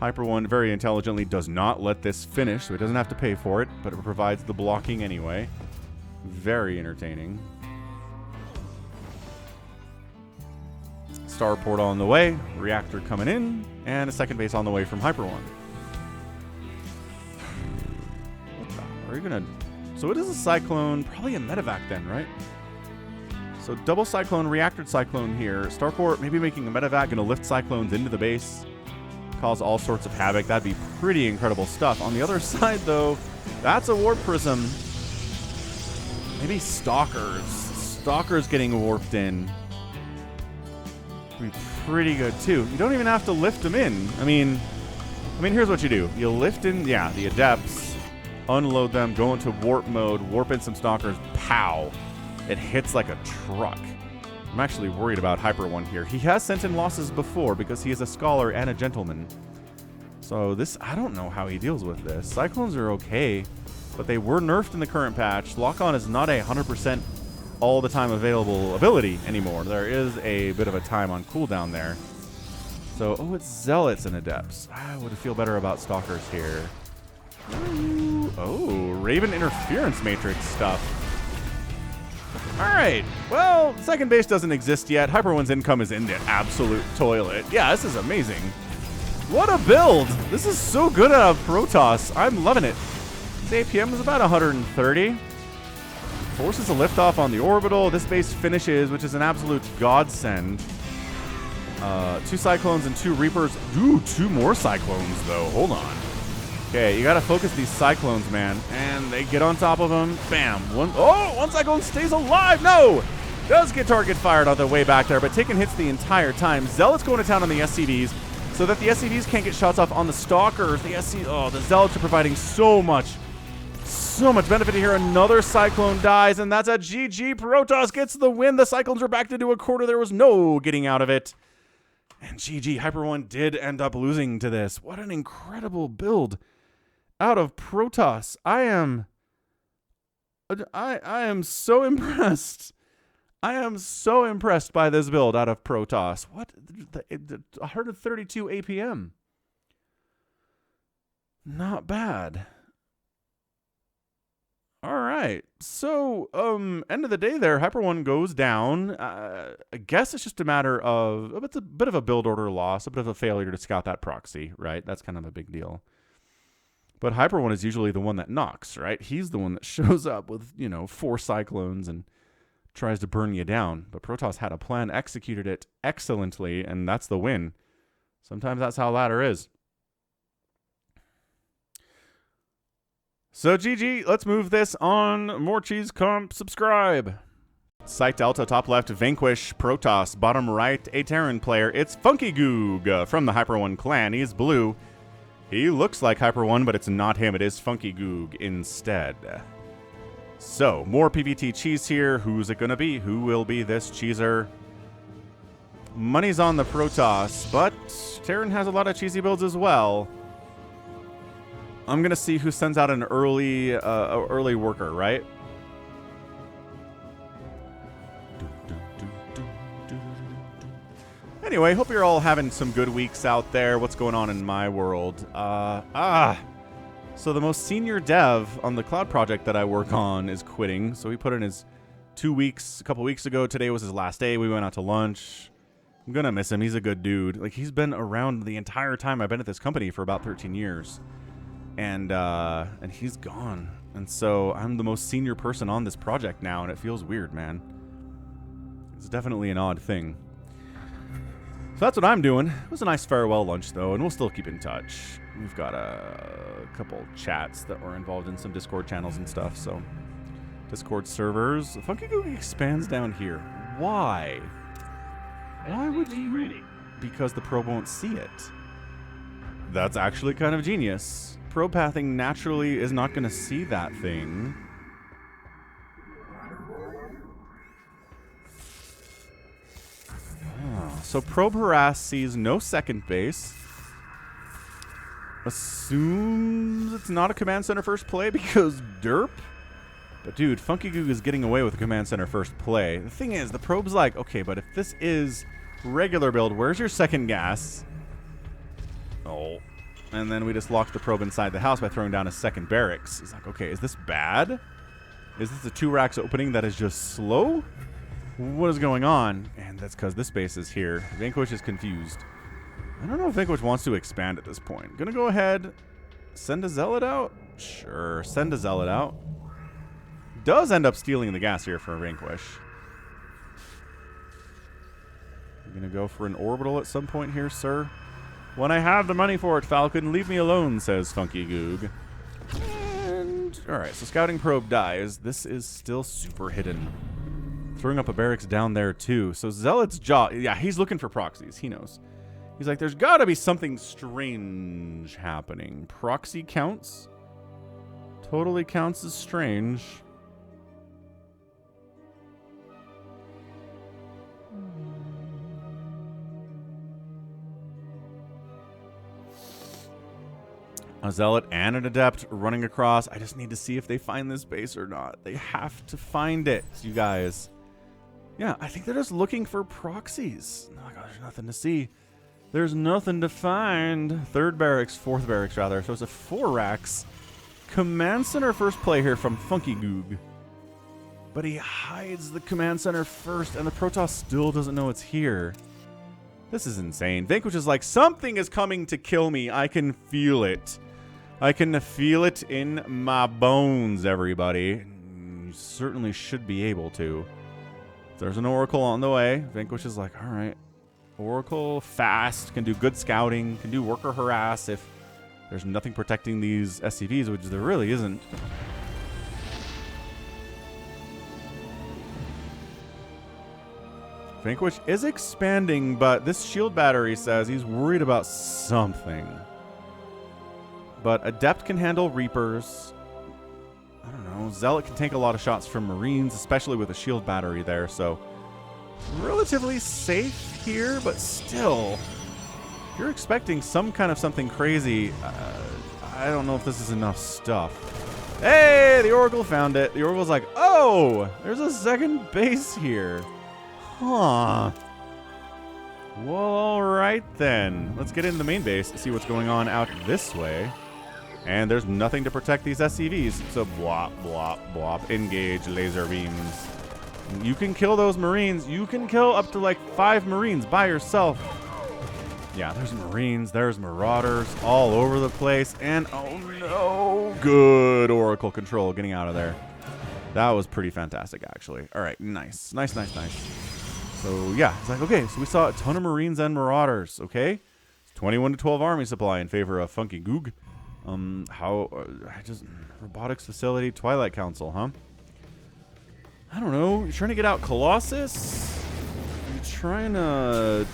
HyperONE very intelligently does not let this finish, so it doesn't have to pay for it, but it provides the blocking anyway. Very entertaining. Starport on the way, reactor coming in, and a second base on the way from HyperONE. Are you gonna? So it is a Cyclone, probably a Medevac then, right? So double Cyclone, reactored Cyclone here. Starport maybe making a Medevac, gonna lift Cyclones into the base. Cause all sorts of havoc. That'd be pretty incredible stuff. On the other side, though, that's a Warp Prism. Maybe Stalkers. Stalkers getting warped in. Would be pretty good, too. You don't even have to lift them in. I mean, here's what you do. You lift in, yeah, the Adepts, unload them, go into warp mode, warp in some Stalkers, pow. It hits like a truck. I'm actually worried about HyperONE here. He has sent in losses before because he is a scholar and a gentleman. So this, I don't know how he deals with this. Cyclones are okay, but they were nerfed in the current patch. Lock-on is not a 100% all the time available ability anymore. There is a bit of a time on cooldown there. So, oh, it's Zealots and Adepts. I would feel better about Stalkers here. Ooh, oh, Raven Interference Matrix stuff. Alright, well, second base doesn't exist yet. HyperONE's income is in the absolute toilet. Yeah, this is amazing. What a build! This is so good out of Protoss. I'm loving it. This APM is about 130. Forces a liftoff on the orbital. This base finishes, which is an absolute godsend. 2 Cyclones and 2 Reapers. Ooh, 2 more Cyclones, though. Hold on. Okay, you gotta focus these Cyclones, man. And they get on top of them. Bam. One Cyclone stays alive. No! Does get target fired on the way back there, but taking hits the entire time. Zealots going to town on the SCVs so that the SCVs can't get shots off on the Stalkers. The Zealots are providing so much benefit here. Another Cyclone dies, and that's a GG. Protoss gets the win. The Cyclones were backed into a quarter. There was no getting out of it. And GG, HyperONE did end up losing to this. What an incredible build out of Protoss. I am so impressed. I am so impressed by this build out of Protoss. What? The 132 APM. Not bad. All right. So, end of the day there, HyperONE goes down. I guess it's just a matter of, it's a bit of a build order loss, a bit of a failure to scout that proxy, right? That's kind of a big deal. But HyperONE is usually the one that knocks, right? He's the one that shows up with, 4 Cyclones and tries to burn you down. But Protoss had a plan, executed it excellently, and that's the win. Sometimes that's how ladder is. So GG, let's move this on. More cheese comp, subscribe. Site Delta, top left, Vanquish, Protoss, bottom right, a Terran player. It's funkygoog from the HyperONE clan. He's blue. He looks like HyperONE, but it's not him. It is funkygoog instead. So, more PvT cheese here. Who's it going to be? Who will be this cheeser? Money's on the Protoss, but Terran has a lot of cheesy builds as well. I'm going to see who sends out an early worker, right? Anyway, hope you're all having some good weeks out there. What's going on in my world? So the most senior dev on the cloud project that I work on is quitting. So he put in his 2 weeks a couple weeks ago. Today was his last day. We went out to lunch. I'm going to miss him. He's a good dude. Like, he's been around the entire time I've been at this company for about 13 years. And he's gone. And so I'm the most senior person on this project now, and it feels weird, man. It's definitely an odd thing. So that's what I'm doing. It was a nice farewell lunch, though, and we'll still keep in touch. We've got a couple chats that were involved in some Discord channels and stuff, so... Discord servers. funkygoog expands down here. Why? Why would you... Because the probe won't see it. That's actually kind of genius. Probe pathing naturally is not going to see that thing. So Probe Harass sees no second base. Assumes it's not a command center first play because derp. But dude, funkygoog is getting away with a command center first play. The thing is, the probe's like, okay, but if this is regular build, where's your second gas? Oh. And then we just locked the probe inside the house by throwing down a second barracks. He's like, okay, is this bad? Is this a 2 racks opening that is just slow? What is going on? And that's because this base is here. Vanquish is confused. I don't know if Vanquish wants to expand at this point. Gonna go ahead, send a zealot out? Sure, send a zealot out. Does end up stealing the gas here for Vanquish. You're gonna go for an orbital at some point here, sir? When I have the money for it, Falcon, leave me alone, says funkygoog. And alright, so scouting probe dies. This is still super hidden. Throwing up a barracks down there too. So Zealot's jaw, yeah, he's looking for proxies. He knows. He's like, there's got to be something strange happening. Proxy counts? Totally counts as strange. A Zealot and an Adept running across. I just need to see if they find this base or not. They have to find it, you guys. Yeah, I think they're just looking for proxies. Oh my God, there's nothing to see. There's nothing to find. Third barracks, fourth barracks rather. So it's a 4 racks. Command center first play here from funkygoog. But he hides the command center first, and the Protoss still doesn't know it's here. This is insane. Vanquish is like, something is coming to kill me. I can feel it. I can feel it in my bones, everybody. You certainly should be able to. There's an Oracle on the way. Vanquish is like, all right. Oracle, fast, can do good scouting, can do worker harass if there's nothing protecting these SCVs, which there really isn't. Vanquish is expanding, but this shield battery says he's worried about something. But Adept can handle Reapers. I don't know. Zealot can take a lot of shots from Marines, especially with a shield battery there, so relatively safe here, but still, if you're expecting some kind of something crazy, I don't know if this is enough stuff. Hey, the Oracle found it. The Oracle's like, oh, there's a second base here. Huh. Well, all right then. Let's get into the main base and see what's going on out this way. And there's nothing to protect these SCVs, so blop, blop, blop. Engage laser beams. You can kill those Marines. You can kill up to like 5 Marines by yourself. Yeah, there's Marines. There's Marauders all over the place. And oh no. Good Oracle control getting out of there. That was pretty fantastic, actually. All right, nice. Nice, nice, nice. So yeah, it's like, okay, so we saw a ton of Marines and Marauders, okay? It's 21 to 12 army supply in favor of funkygoog. Robotics facility, Twilight Council, huh? I don't know. You're trying to get out Colossus? You're trying to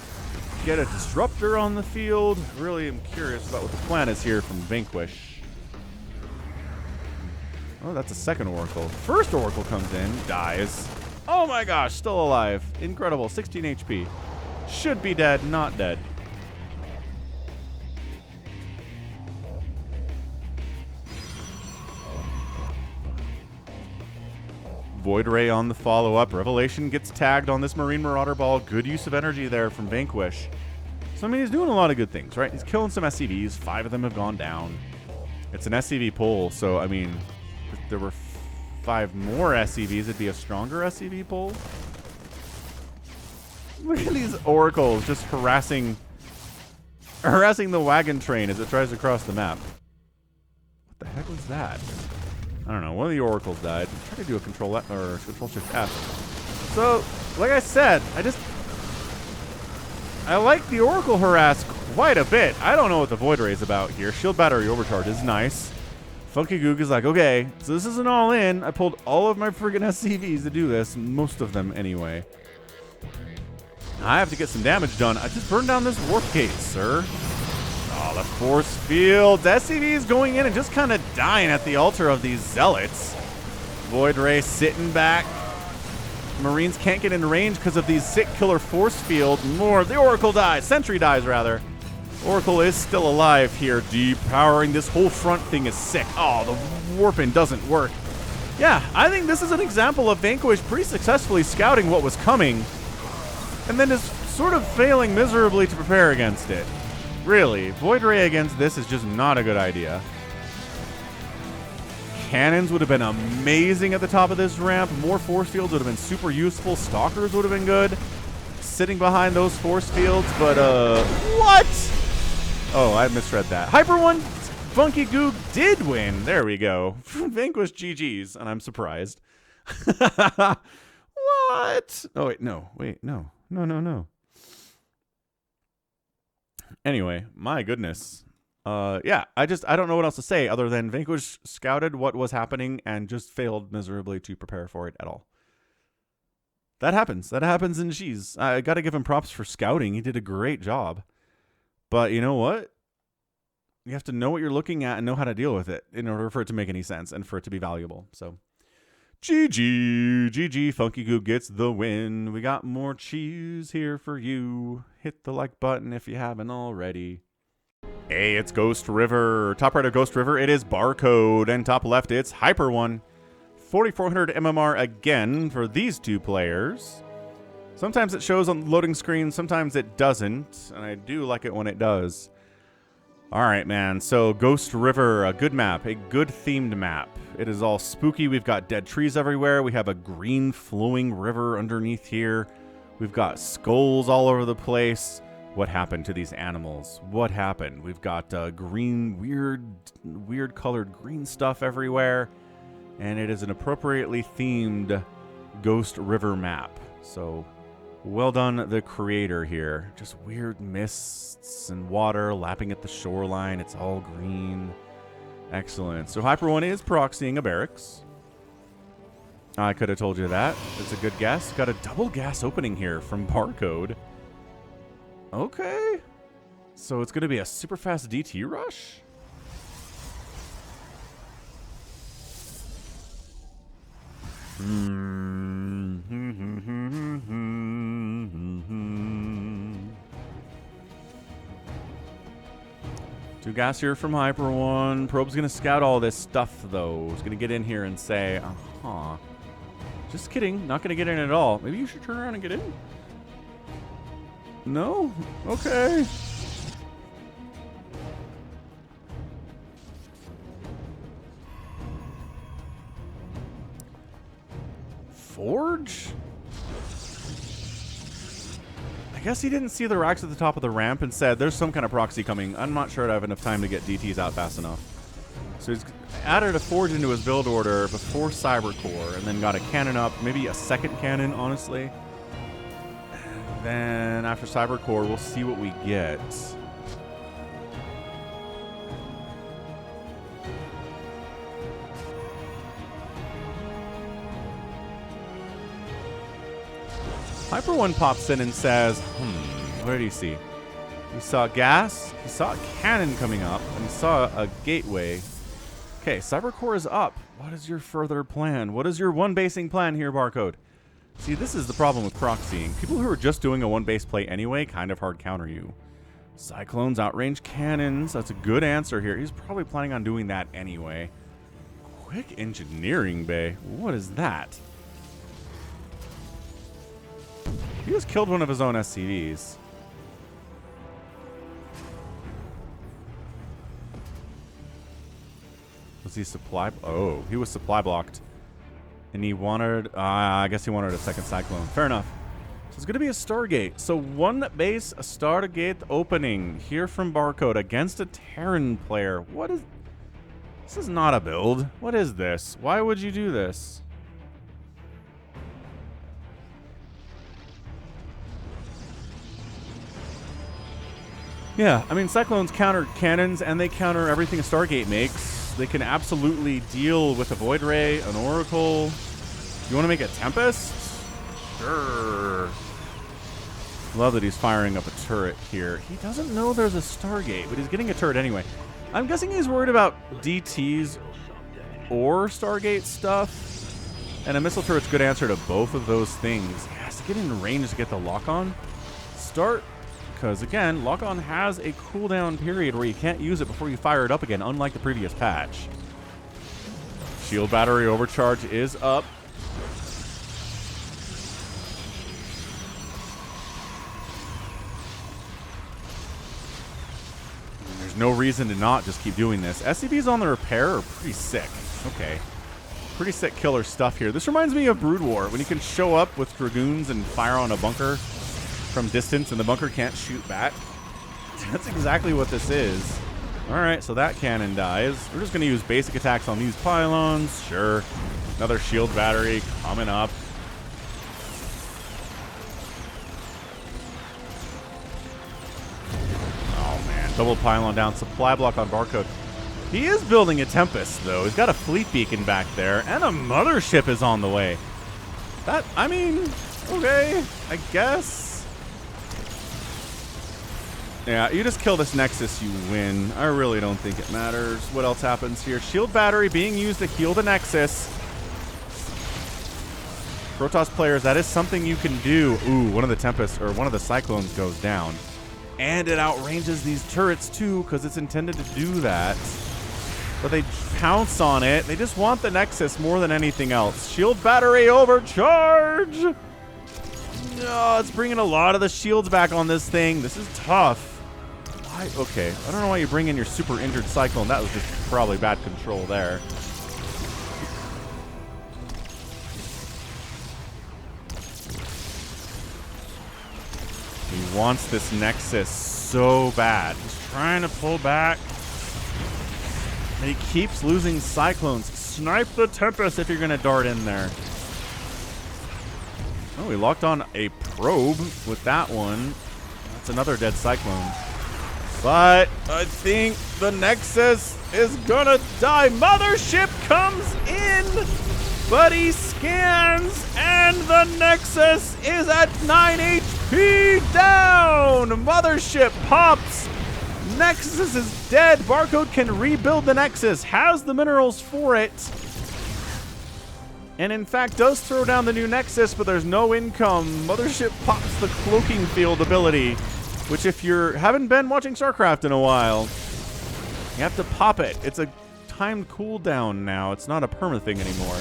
get a disruptor on the field? Really am curious about what the plan is here from Vanquish. Oh, that's a second Oracle. First Oracle comes in, dies. Oh my gosh, still alive. Incredible, 16 HP. Should be dead, not dead. Void Ray on the follow-up. Revelation gets tagged on this Marine Marauder ball. Good use of energy there from Vanquish. So, I mean, he's doing a lot of good things, right? He's killing some SCVs. 5 of them have gone down. It's an SCV pull, so, I mean, if there were 5 more SCVs, it'd be a stronger SCV pull. Look at these Oracles just harassing the wagon train as it tries to cross the map. What the heck was that? I don't know. One of the Oracles died. Try to do a control shift F. So, like I said, I like the Oracle harass quite a bit. I don't know what the Void Ray is about here. Shield battery overcharge is nice. funkygoog is like, okay, so this isn't all in. I pulled all of my friggin' SCVs to do this. Most of them, anyway. I have to get some damage done. I just burned down this warp gate, sir. Oh, the force fields. SCVs going in and just kind of dying at the altar of these Zealots. Void Ray sitting back. Marines can't get into range because of these sick killer force field. More. The Oracle dies. Sentry dies, rather. Oracle is still alive here. Depowering. This whole front thing is sick. Oh, the warping doesn't work. Yeah, I think this is an example of Vanquish pretty successfully scouting what was coming and then just sort of failing miserably to prepare against it. Really, Void Ray against this is just not a good idea. Cannons would have been amazing at the top of this ramp. More force fields would have been super useful. Stalkers would have been good. Sitting behind those force fields, but what? Oh, I misread that. HyperONE funkygoog did win. There we go. Vanquish GG's, and I'm surprised. What? Oh, wait, no. Wait, no. No. Anyway, my goodness. Yeah, I don't know what else to say other than Vanquish scouted what was happening and just failed miserably to prepare for it at all. That happens. That happens in Cheese. I got to give him props for scouting. He did a great job. But you know what? You have to know what you're looking at and know how to deal with it in order for it to make any sense and for it to be valuable. So, GG. funkygoog gets the win. We got more cheese here for you. Hit the like button if you haven't already. Hey, it's Ghost River. Top right of Ghost River, it is Barcode. And top left, it's HyperONE. 4400 MMR again for these two players. Sometimes it shows on the loading screen, sometimes it doesn't. And I do like it when it does. All right, man. So Ghost River, a good map, a good themed map. It is all spooky. We've got dead trees everywhere. We have a green flowing river underneath here. We've got skulls all over the place. What happened to these animals? What happened? We've got green, weird colored green stuff everywhere. And it is an appropriately themed Ghost River map. So well done, the creator here. Just weird mists and water lapping at the shoreline. It's all green. Excellent. So HyperONE is proxying a barracks. I could have told you that. It's a good guess. Got a double gas opening here from Barcode. Okay. So it's going to be a super fast DT rush? Two gas here from HyperONE. Probe's going to scout all this stuff, though. He's going to get in here and say, just kidding. Not going to get in at all. Maybe you should turn around and get in? No? Okay. Forge? I guess he didn't see the racks at the top of the ramp and said, there's some kind of proxy coming. I'm not sure I'd have enough time to get DTs out fast enough. So he's added a forge into his build order before Cybercore and then got a cannon up, maybe a second cannon, honestly. And then after Cybercore, we'll see what we get. HyperONE pops in and says, what did he see? He saw gas, he saw a cannon coming up, and he saw a gateway. Okay, Cybercore is up. What is your further plan? What is your one-basing plan here, Barcode? See, this is the problem with proxying. People who are just doing a one-base play anyway kind of hard counter you. Cyclones, outrange cannons. That's a good answer here. He's probably planning on doing that anyway. Quick engineering bay. What is that? He just killed one of his own SCVs. Was he supply? Oh, he was supply blocked. And he wanted, I guess he wanted a second Cyclone. Fair enough. So it's going to be a Stargate. So one base, a Stargate opening here from Barcode against a Terran player. What is... This is not a build. What is this? Why would you do this? Yeah, I mean, Cyclones counter cannons, and they counter everything a Stargate makes. They can absolutely deal with a Void Ray, an Oracle. You want to make a Tempest? Sure. Love that he's firing up a turret here. He doesn't know there's a Stargate, but he's getting a turret anyway. I'm guessing he's worried about DTs or Stargate stuff. And a missile turret's good answer to both of those things. Yes, to get in range to get the lock-on. Start, because again, lock-on has a cooldown period where you can't use it before you fire it up again, unlike the previous patch. Shield battery overcharge is up. And there's no reason to not just keep doing this. SCBs on the repair are pretty sick. Okay. Pretty sick killer stuff here. This reminds me of Brood War, when you can show up with Dragoons and fire on a bunker from distance and the bunker can't shoot back. That's exactly what this is. Alright, so that cannon dies. We're just going to use basic attacks on these pylons. Sure. Another shield battery coming up. Oh man, double pylon down. Supply block on Barcode. He is building a Tempest, though. He's got a fleet beacon back there, and a Mothership is on the way. That, I mean, okay, I guess. Yeah, you just kill this Nexus, you win. I really don't think it matters what else happens here. Shield battery being used to heal the Nexus. Protoss players, that is something you can do. Ooh, one of the Tempests, or one of the Cyclones goes down. And it outranges these turrets, too, because it's intended to do that. But they pounce on it. They just want the Nexus more than anything else. Shield battery overcharge! No, it's bringing a lot of the shields back on this thing. This is tough. Why? Okay, I don't know why you bring in your super injured Cyclone. That was just probably bad control there. He wants this Nexus so bad. He's trying to pull back. And he keeps losing Cyclones. Snipe the Tempest if you're going to dart in there. Oh, he locked on a probe with that one. That's another dead Cyclone. But I think the Nexus is going to die. Mothership comes in, but he scans, and the Nexus is at 9 HP down. Mothership pops. Nexus is dead. Barcode can rebuild the Nexus, has the minerals for it, and in fact does throw down the new Nexus, but there's no income. Mothership pops the cloaking field ability, which if you haven't been watching StarCraft in a while, you have to pop it. It's a timed cooldown now. It's not a perma thing anymore.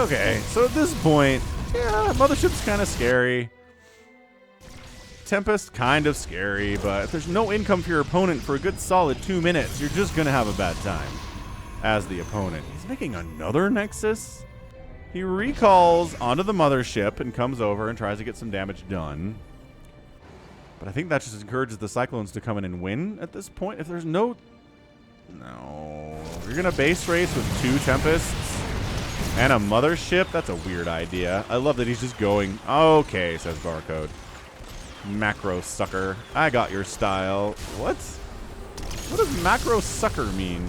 Okay, so at this point, yeah, Mothership's kind of scary. Tempest, kind of scary, but if there's no income for your opponent for a good solid 2 minutes, you're just going to have a bad time as the opponent. He's making another Nexus. He recalls onto the Mothership and comes over and tries to get some damage done. But I think that just encourages the Cyclones to come in and win at this point. If there's no... No. You're going to base race with 2 Tempests and a Mothership? That's a weird idea. I love that he's just going, okay, says Barcode. Macro sucker. I got your style. What? What does macro sucker mean?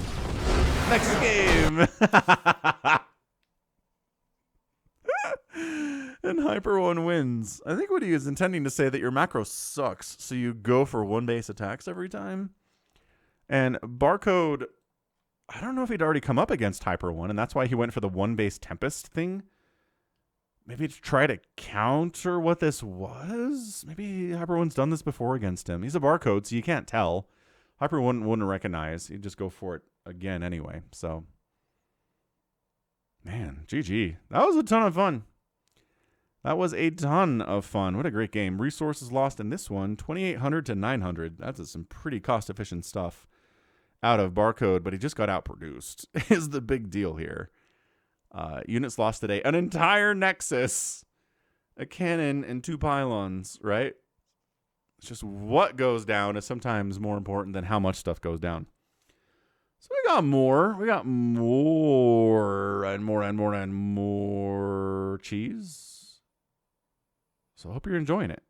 Next game! And HyperONE wins. I think what he is intending to say that your macro sucks, so you go for 1 base attacks every time. And Barcode, I don't know if he'd already come up against HyperONE, and that's why he went for the 1 base Tempest thing. Maybe to try to counter what this was? Maybe HyperONE's done this before against him. He's a Barcode, so you can't tell. HyperONE wouldn't recognize. He'd just go for it again anyway. So, man, GG. That was a ton of fun. That was a ton of fun. What a great game. Resources lost in this one, 2,800 to 900. That's some pretty cost-efficient stuff out of Barcode, but he just got outproduced is the big deal here. Units lost today. An entire Nexus, a cannon, and 2 pylons, right? It's just what goes down is sometimes more important than how much stuff goes down. So we got more. We got more and more and more and more cheese. So I hope you're enjoying it.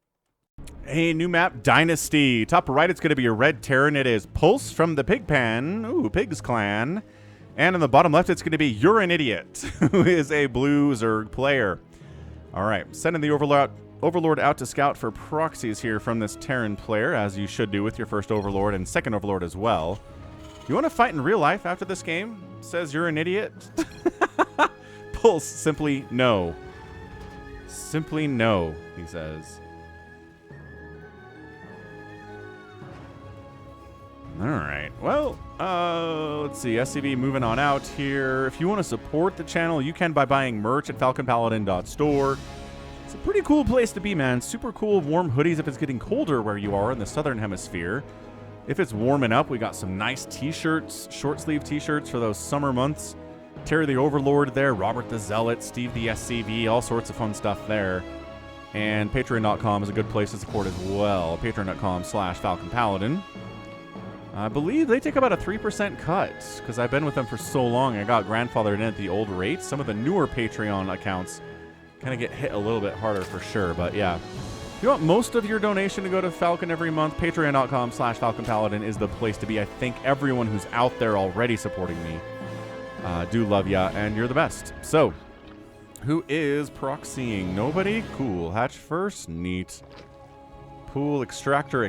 A new map, Dynasty. Top right, it's going to be a red Terran. It is Pulse from the Pigpen. Ooh, Pigs Clan. And on the bottom left, it's going to be uranidiot, who is a blue Zerg player. All right, sending the Overlord out to scout for proxies here from this Terran player, as you should do with your first Overlord and second Overlord as well. You want to fight in real life after this game? Says you're an idiot. Pulse, simply no. Simply no, he says. Alright, well, let's see, SCV moving on out here. If you want to support the channel, you can by buying merch at falconpaladin.store. It's a pretty cool place to be, man. Super cool warm hoodies if it's getting colder where you are in the southern hemisphere. If it's warming up, we got some nice t-shirts, short sleeve t-shirts for those summer months. Terry the Overlord there, Robert the Zealot, Steve the SCV, all sorts of fun stuff there. And patreon.com is a good place to support as well. Patreon.com/falconpaladin. I believe they take about a 3% cut, because I've been with them for so long, I got grandfathered in at the old rates. Some of the newer Patreon accounts kind of get hit a little bit harder for sure, but yeah. If you want most of your donation to go to Falcon every month, patreon.com/falconpaladin is the place to be. I thank everyone who's out there already supporting me. Do love ya, and you're the best. So, who is proxying? Nobody? Cool. Hatch first? Neat. Pool, extractor.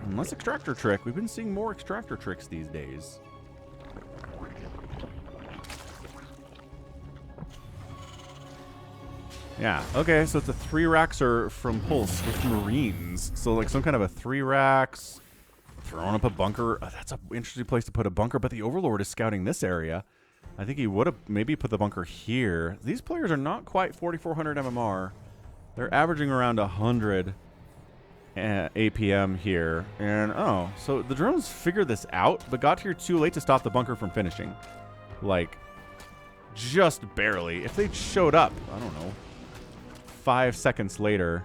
Unless extractor trick. We've been seeing more extractor tricks these days. Yeah, okay, so it's a 3 raxer from Pulse with Marines. So like some kind of a 3 racks, throwing up a bunker. That's an interesting place to put a bunker, but the Overlord is scouting this area. I think he would have maybe put the bunker here. These players are not quite 4,400 MMR. They're averaging around 100 APM here. And, oh, so the drones figured this out, but got here too late to stop the bunker from finishing. Like, just barely. If they'd showed up, I don't know, 5 seconds later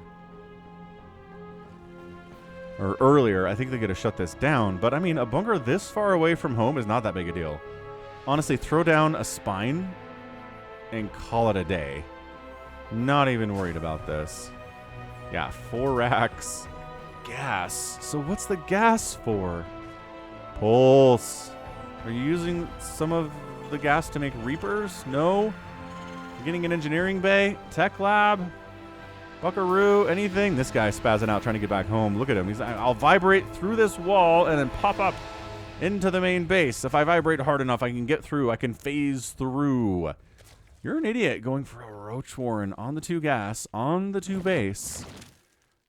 or earlier, I think they could have shut this down. But, I mean, a bunker this far away from home is not that big a deal. Honestly, throw down a spine and call it a day. Not even worried about this. Yeah, 4 racks. Gas. So what's the gas for? Pulse. Are you using some of the gas to make Reapers? No? You're getting an engineering bay? Tech lab? Buckaroo? Anything? This guy's spazzing out trying to get back home. Look at him. He's like, I'll vibrate through this wall and then pop up into the main base. If I vibrate hard enough, I can get through. I can phase through. You're an idiot going for a Roach Warren on the 2 gas, on the 2 base.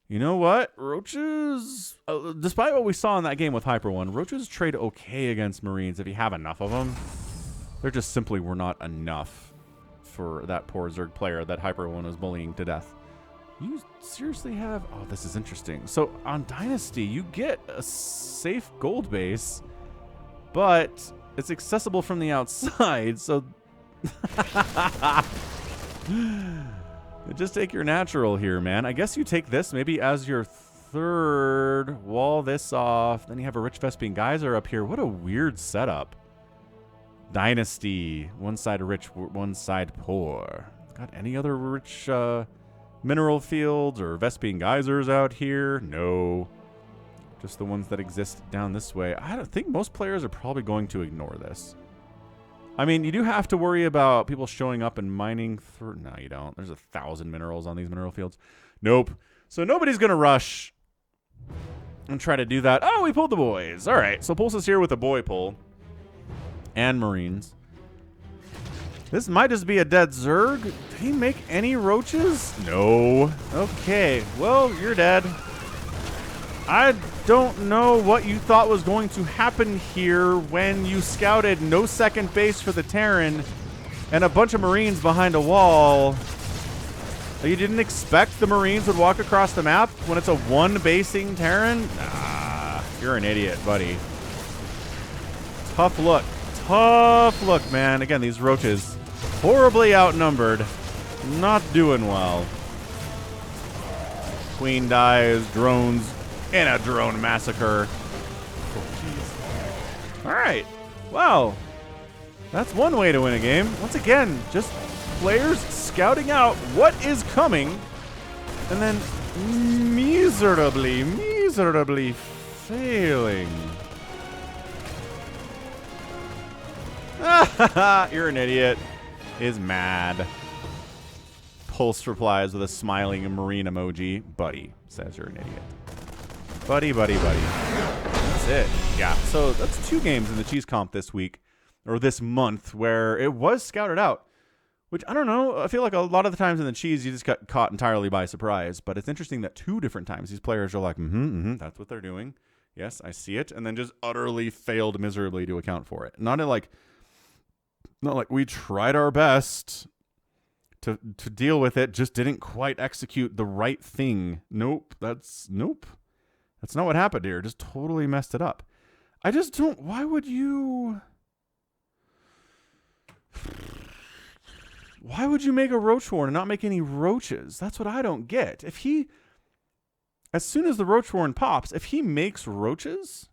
You know what? Roaches, despite what we saw in that game with HyperONE, Roaches trade okay against Marines if you have enough of them. There just simply were not enough for that poor Zerg player that HyperONE was bullying to death. You seriously have... Oh, this is interesting. So on Dynasty, you get a safe gold base, but it's accessible from the outside, so... Just take your natural here, man. I guess you take this maybe as your 3rd, wall this off, then you have a rich Vespian Geyser up here. What a weird setup. Dynasty. One side rich, one side poor. Got any other rich mineral fields or Vespian Geysers out here? No. Just the ones that exist down this way. I don't think most players are probably going to ignore this. I mean, you do have to worry about people showing up and mining through... No, you don't. There's 1,000 minerals on these mineral fields. Nope. So nobody's going to rush and try to do that. Oh, we pulled the boys. All right. So Pulse is here with a boy pull. And Marines. This might just be a dead Zerg. Did he make any roaches? No. Okay. Well, you're dead. I don't know what you thought was going to happen here when you scouted no second base for the Terran and a bunch of Marines behind a wall. You didn't expect the Marines would walk across the map when it's a 1-basing Terran? Nah, you're an idiot, buddy. Tough look. Tough look, man. Again, these roaches, horribly outnumbered. Not doing well. Queen dies, drones in a drone massacre. Oh, jeez. All right. Wow. That's one way to win a game. Once again, just players scouting out what is coming and then miserably failing. You're an idiot. Is mad. Pulse replies with a smiling marine emoji. Buddy says you're an idiot. Buddy. that's it. Yeah, so that's 2 games in the cheese comp this week, or this month, where it was scouted out. Which, I don't know, I feel like a lot of the times in the cheese, you just got caught entirely by surprise. But it's interesting that 2 different times these players are like, that's what they're doing. Yes, I see it. And then just utterly failed miserably to account for it. Not like we tried our best to deal with it, just didn't quite execute the right thing. Nope. That's not what happened here. Just totally messed it up. I just don't, why would you make a roach horn and not make any roaches? That's what I don't get. As soon as the roach horn pops, if he makes roaches,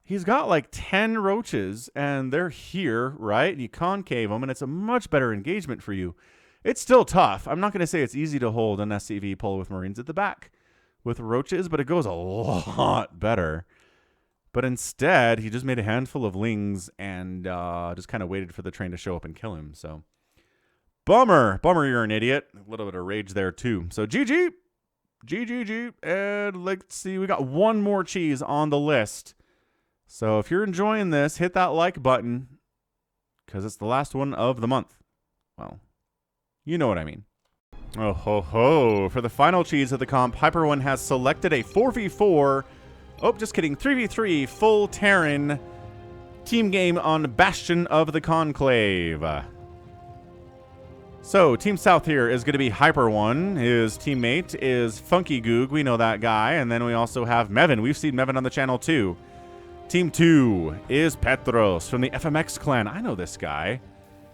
he's got like 10 roaches and they're here, right? And you concave them and it's a much better engagement for you. It's still tough. I'm not going to say it's easy to hold an SCV pull with Marines at the back with roaches, but it goes a lot better. But instead, he just made a handful of lings and just kind of waited for the train to show up and kill him. So, bummer, you're an idiot. A little bit of rage there too. So GG, and let's see, we got 1 more cheese on the list. So if you're enjoying this, hit that like button because it's the last one of the month. Well, you know what I mean. Oh ho ho! For the final cheese of the comp, HyperONE has selected a 4v4. Oh, just kidding. 3v3 full Terran team game on Bastion of the Conclave. So, Team South here is going to be HyperONE. His teammate is funkygoog. We know that guy. And then we also have Mevin. We've seen Mevin on the channel too. Team 2 is Petros from the FMX clan. I know this guy.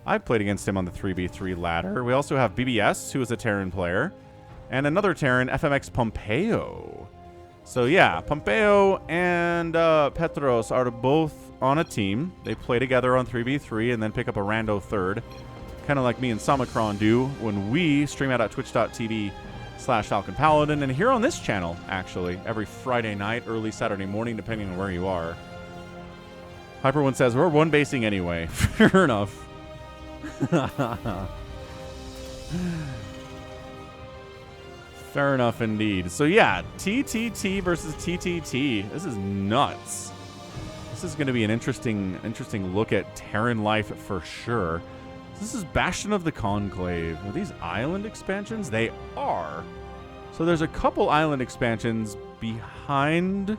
I've played against him on the 3v3 ladder. We also have BBS, who is a Terran player. And another Terran, FMX Pompeo. So yeah, Pompeo and Petros are both on a team. They play together on 3v3 and then pick up a rando third. Kind of like me and Samacron do when we stream out at twitch.tv/falconpaladin. And here on this channel, actually, every Friday night, early Saturday morning, depending on where you are. HyperONE says, we're 1-basing anyway. Fair enough. Fair enough indeed. So yeah, TTT versus TTT. This is nuts. This is going to be an interesting look at Terran life for sure. This is Bastion of the Conclave. Are these island expansions? They are. So there's a couple island expansions behind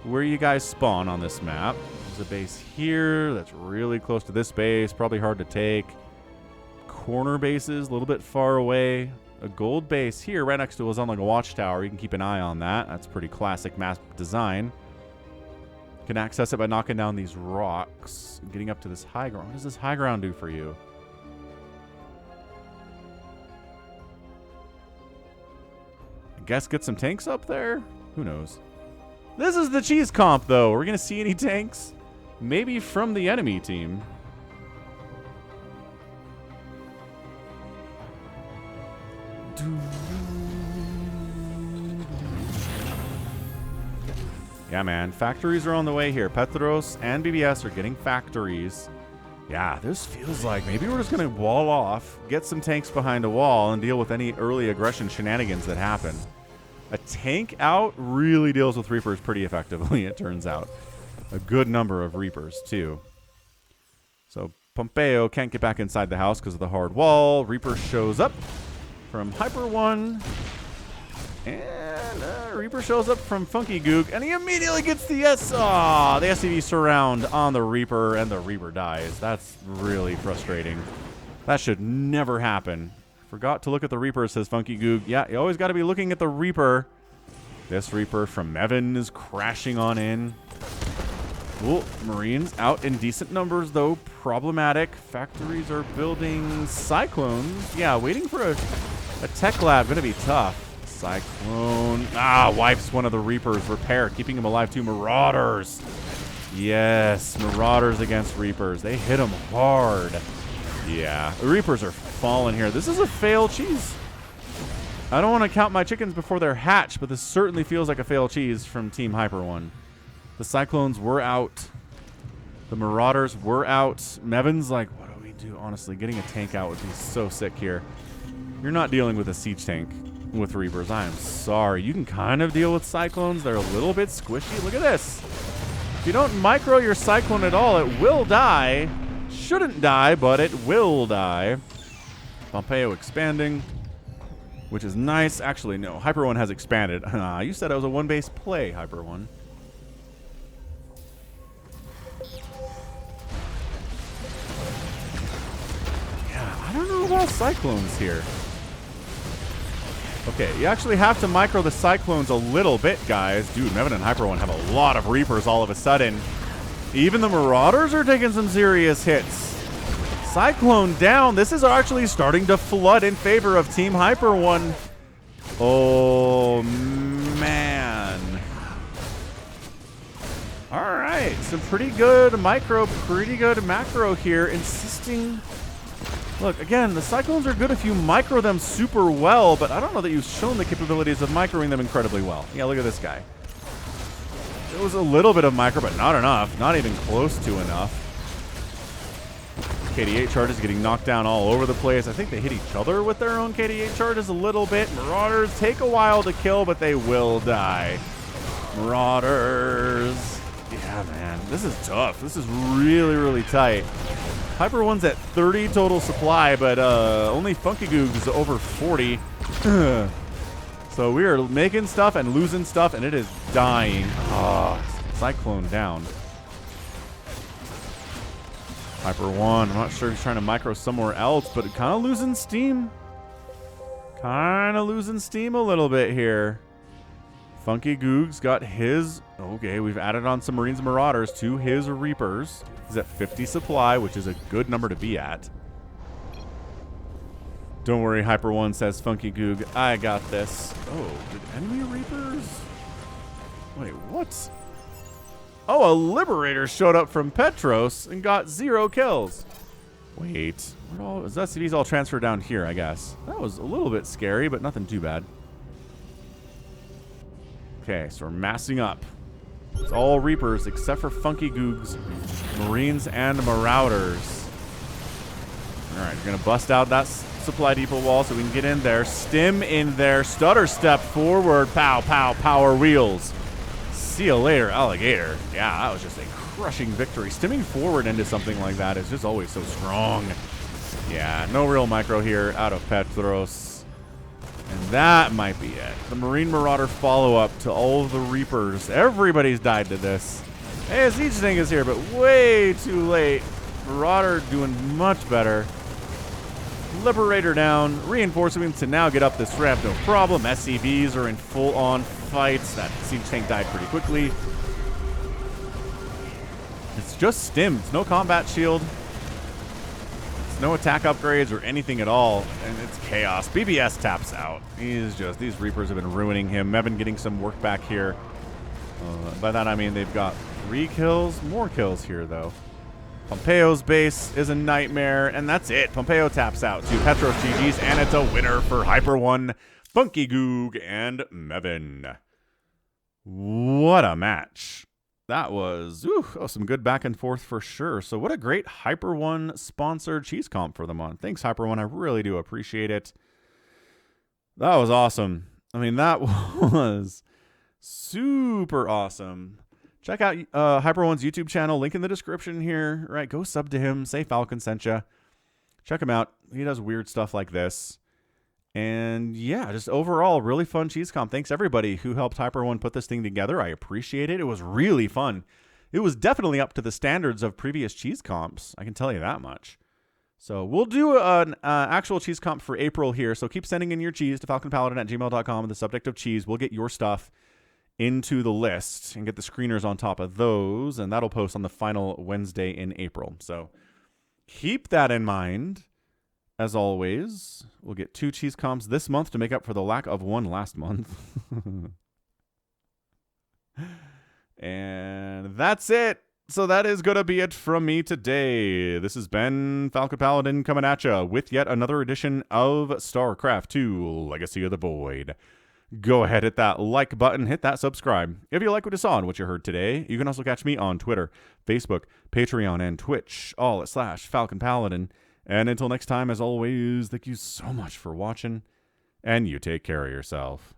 where you guys spawn on this map. There's a base here that's really close to this base. Probably hard to take. Corner bases, a little bit far away. A gold base here right next to us on like a watchtower. You can keep an eye on that. That's pretty classic map design. You can access it by knocking down these rocks and getting up to this high ground. What does this high ground do for you? I guess get some tanks up there? Who knows? This is the cheese comp, though. We're going to see any tanks? Maybe from the enemy team. Yeah, man. Factories are on the way here. Petros and BBS are getting factories. Yeah, this feels like maybe we're just going to wall off, get some tanks behind a wall, and deal with any early aggression shenanigans that happen. A tank out really deals with Reapers pretty effectively, it turns out. A good number of Reapers, too. So, Pompeo can't get back inside the house because of the hard wall. Reaper shows up from HyperONE. And Reaper shows up from funkygoog, and he immediately gets the the SCV surround on the Reaper, and the Reaper dies. That's really frustrating. That should never happen. Forgot to look at the Reaper, says funkygoog. Yeah, you always got to be looking at the Reaper. This Reaper from Mevin is crashing on in. Cool. Marines out in decent numbers, though. Problematic. Factories are building cyclones. Yeah, waiting for a tech lab. Going to be tough. Cyclone. Wipes one of the Reapers. Repair. Keeping him alive, too. Marauders. Yes. Marauders against Reapers. They hit him hard. Yeah. The Reapers are falling here. This is a fail cheese. I don't want to count my chickens before they're hatched, but this certainly feels like a fail cheese from Team HyperONE. The Cyclones were out. The Marauders were out. Mevin's like, what do we do? Honestly, getting a tank out would be so sick here. You're not dealing with a siege tank. with Reapers. I am sorry. You can kind of deal with Cyclones. They're a little bit squishy. Look at this. If you don't micro your Cyclone at all, it will die. Shouldn't die, but it will die. Pompeo expanding, which is nice. Actually, no. HyperONE has expanded. You said I was a one-base play, HyperONE. Yeah, I don't know about Cyclones here. Okay, you actually have to micro the Cyclones a little bit, guys. Dude, Mevin and HyperONE have a lot of Reapers all of a sudden. Even the Marauders are taking some serious hits. Cyclone down. This is actually starting to flood in favor of Team HyperONE. Oh, man. All right. Some pretty good micro, pretty good macro here. Insisting. Look, again, the Cyclones are good if you micro them super well, but I don't know that you've shown the capabilities of microing them incredibly well. Yeah, look at this guy. It was a little bit of micro, but not enough. Not even close to enough. KD8 charges getting knocked down all over the place. I think they hit each other with their own KD8 charges a little bit. Marauders take a while to kill, but they will die. Marauders. Yeah, man. This is tough. This is really, really tight. HyperONE's at 30 total supply, but only funkygoog is over 40. So we are making stuff and losing stuff, and it is dying. Oh, Cyclone down. HyperONE, I'm not sure he's trying to micro somewhere else, but kind of losing steam. Kind of losing steam a little bit here. funkygoog's got his... Okay, we've added on some Marines and Marauders to his Reapers. He's at 50 supply, which is a good number to be at. Don't worry, HyperONE, says funkygoog. I got this. Oh, did enemy Reapers? Wait, what? Oh, a Liberator showed up from Petros and got 0 kills. Wait, is that CV's all transferred down here, I guess? That was a little bit scary, but nothing too bad. Okay, so we're massing up. It's all Reapers except for funkygoog's Marines and Marauders. Alright, we're going to bust out that supply depot wall so we can get in there. Stim in there. Stutter step forward. Pow, pow, power wheels. See you later, alligator. Yeah, that was just a crushing victory. Stimming forward into something like that is just always so strong. Yeah, no real micro here out of Petros. And that might be it. The Marine Marauder follow-up to all of the Reapers. Everybody's died to this. Hey, Siege thing is here, but way too late. Marauder doing much better. Liberator down. Reinforcements to now get up this ramp, no problem. SCVs are in full-on fights. That Siege tank died pretty quickly. It's just stim. It's no combat shield. It's no attack upgrades or anything at all. And it's chaos. BBS taps out. These Reapers have been ruining him. Mevin getting some work back here. By that I mean they've got 3 kills. More kills here, though. Pompeo's base is a nightmare, and that's it. Pompeo taps out to Petros GG's, and it's a winner for HyperONE, funkygoog, and Mevin. What a match. That was some good back and forth for sure. So what a great HyperONE sponsored cheese comp for them on. Thanks, HyperONE. I really do appreciate it. That was awesome. I mean, that was super awesome. Check out HyperONE's YouTube channel. Link in the description here. Right, go sub to him. Say Falcon sent you. Check him out. He does weird stuff like this. And yeah, just overall, really fun cheese comp. Thanks everybody who helped HyperONE put this thing together. I appreciate it. It was really fun. It was definitely up to the standards of previous cheese comps. I can tell you that much. So we'll do an actual cheese comp for April here. So keep sending in your cheese to falconpaladin@gmail.com with the subject of cheese. We'll get your stuff into the list and get the screeners on top of those, and that'll post on the final Wednesday in April. So keep that in mind. As always, we'll get 2 cheese comps this month to make up for the lack of 1 last month. And that's it. So that is going to be it from me today. This has been Falcon Paladin coming at you with yet another edition of StarCraft 2 Legacy of the Void. Go ahead, hit that like button, hit that subscribe. If you like what you saw and what you heard today, you can also catch me on Twitter, Facebook, Patreon, and Twitch, all at /Falcon Paladin. And until next time, as always, thank you so much for watching, and you take care of yourself.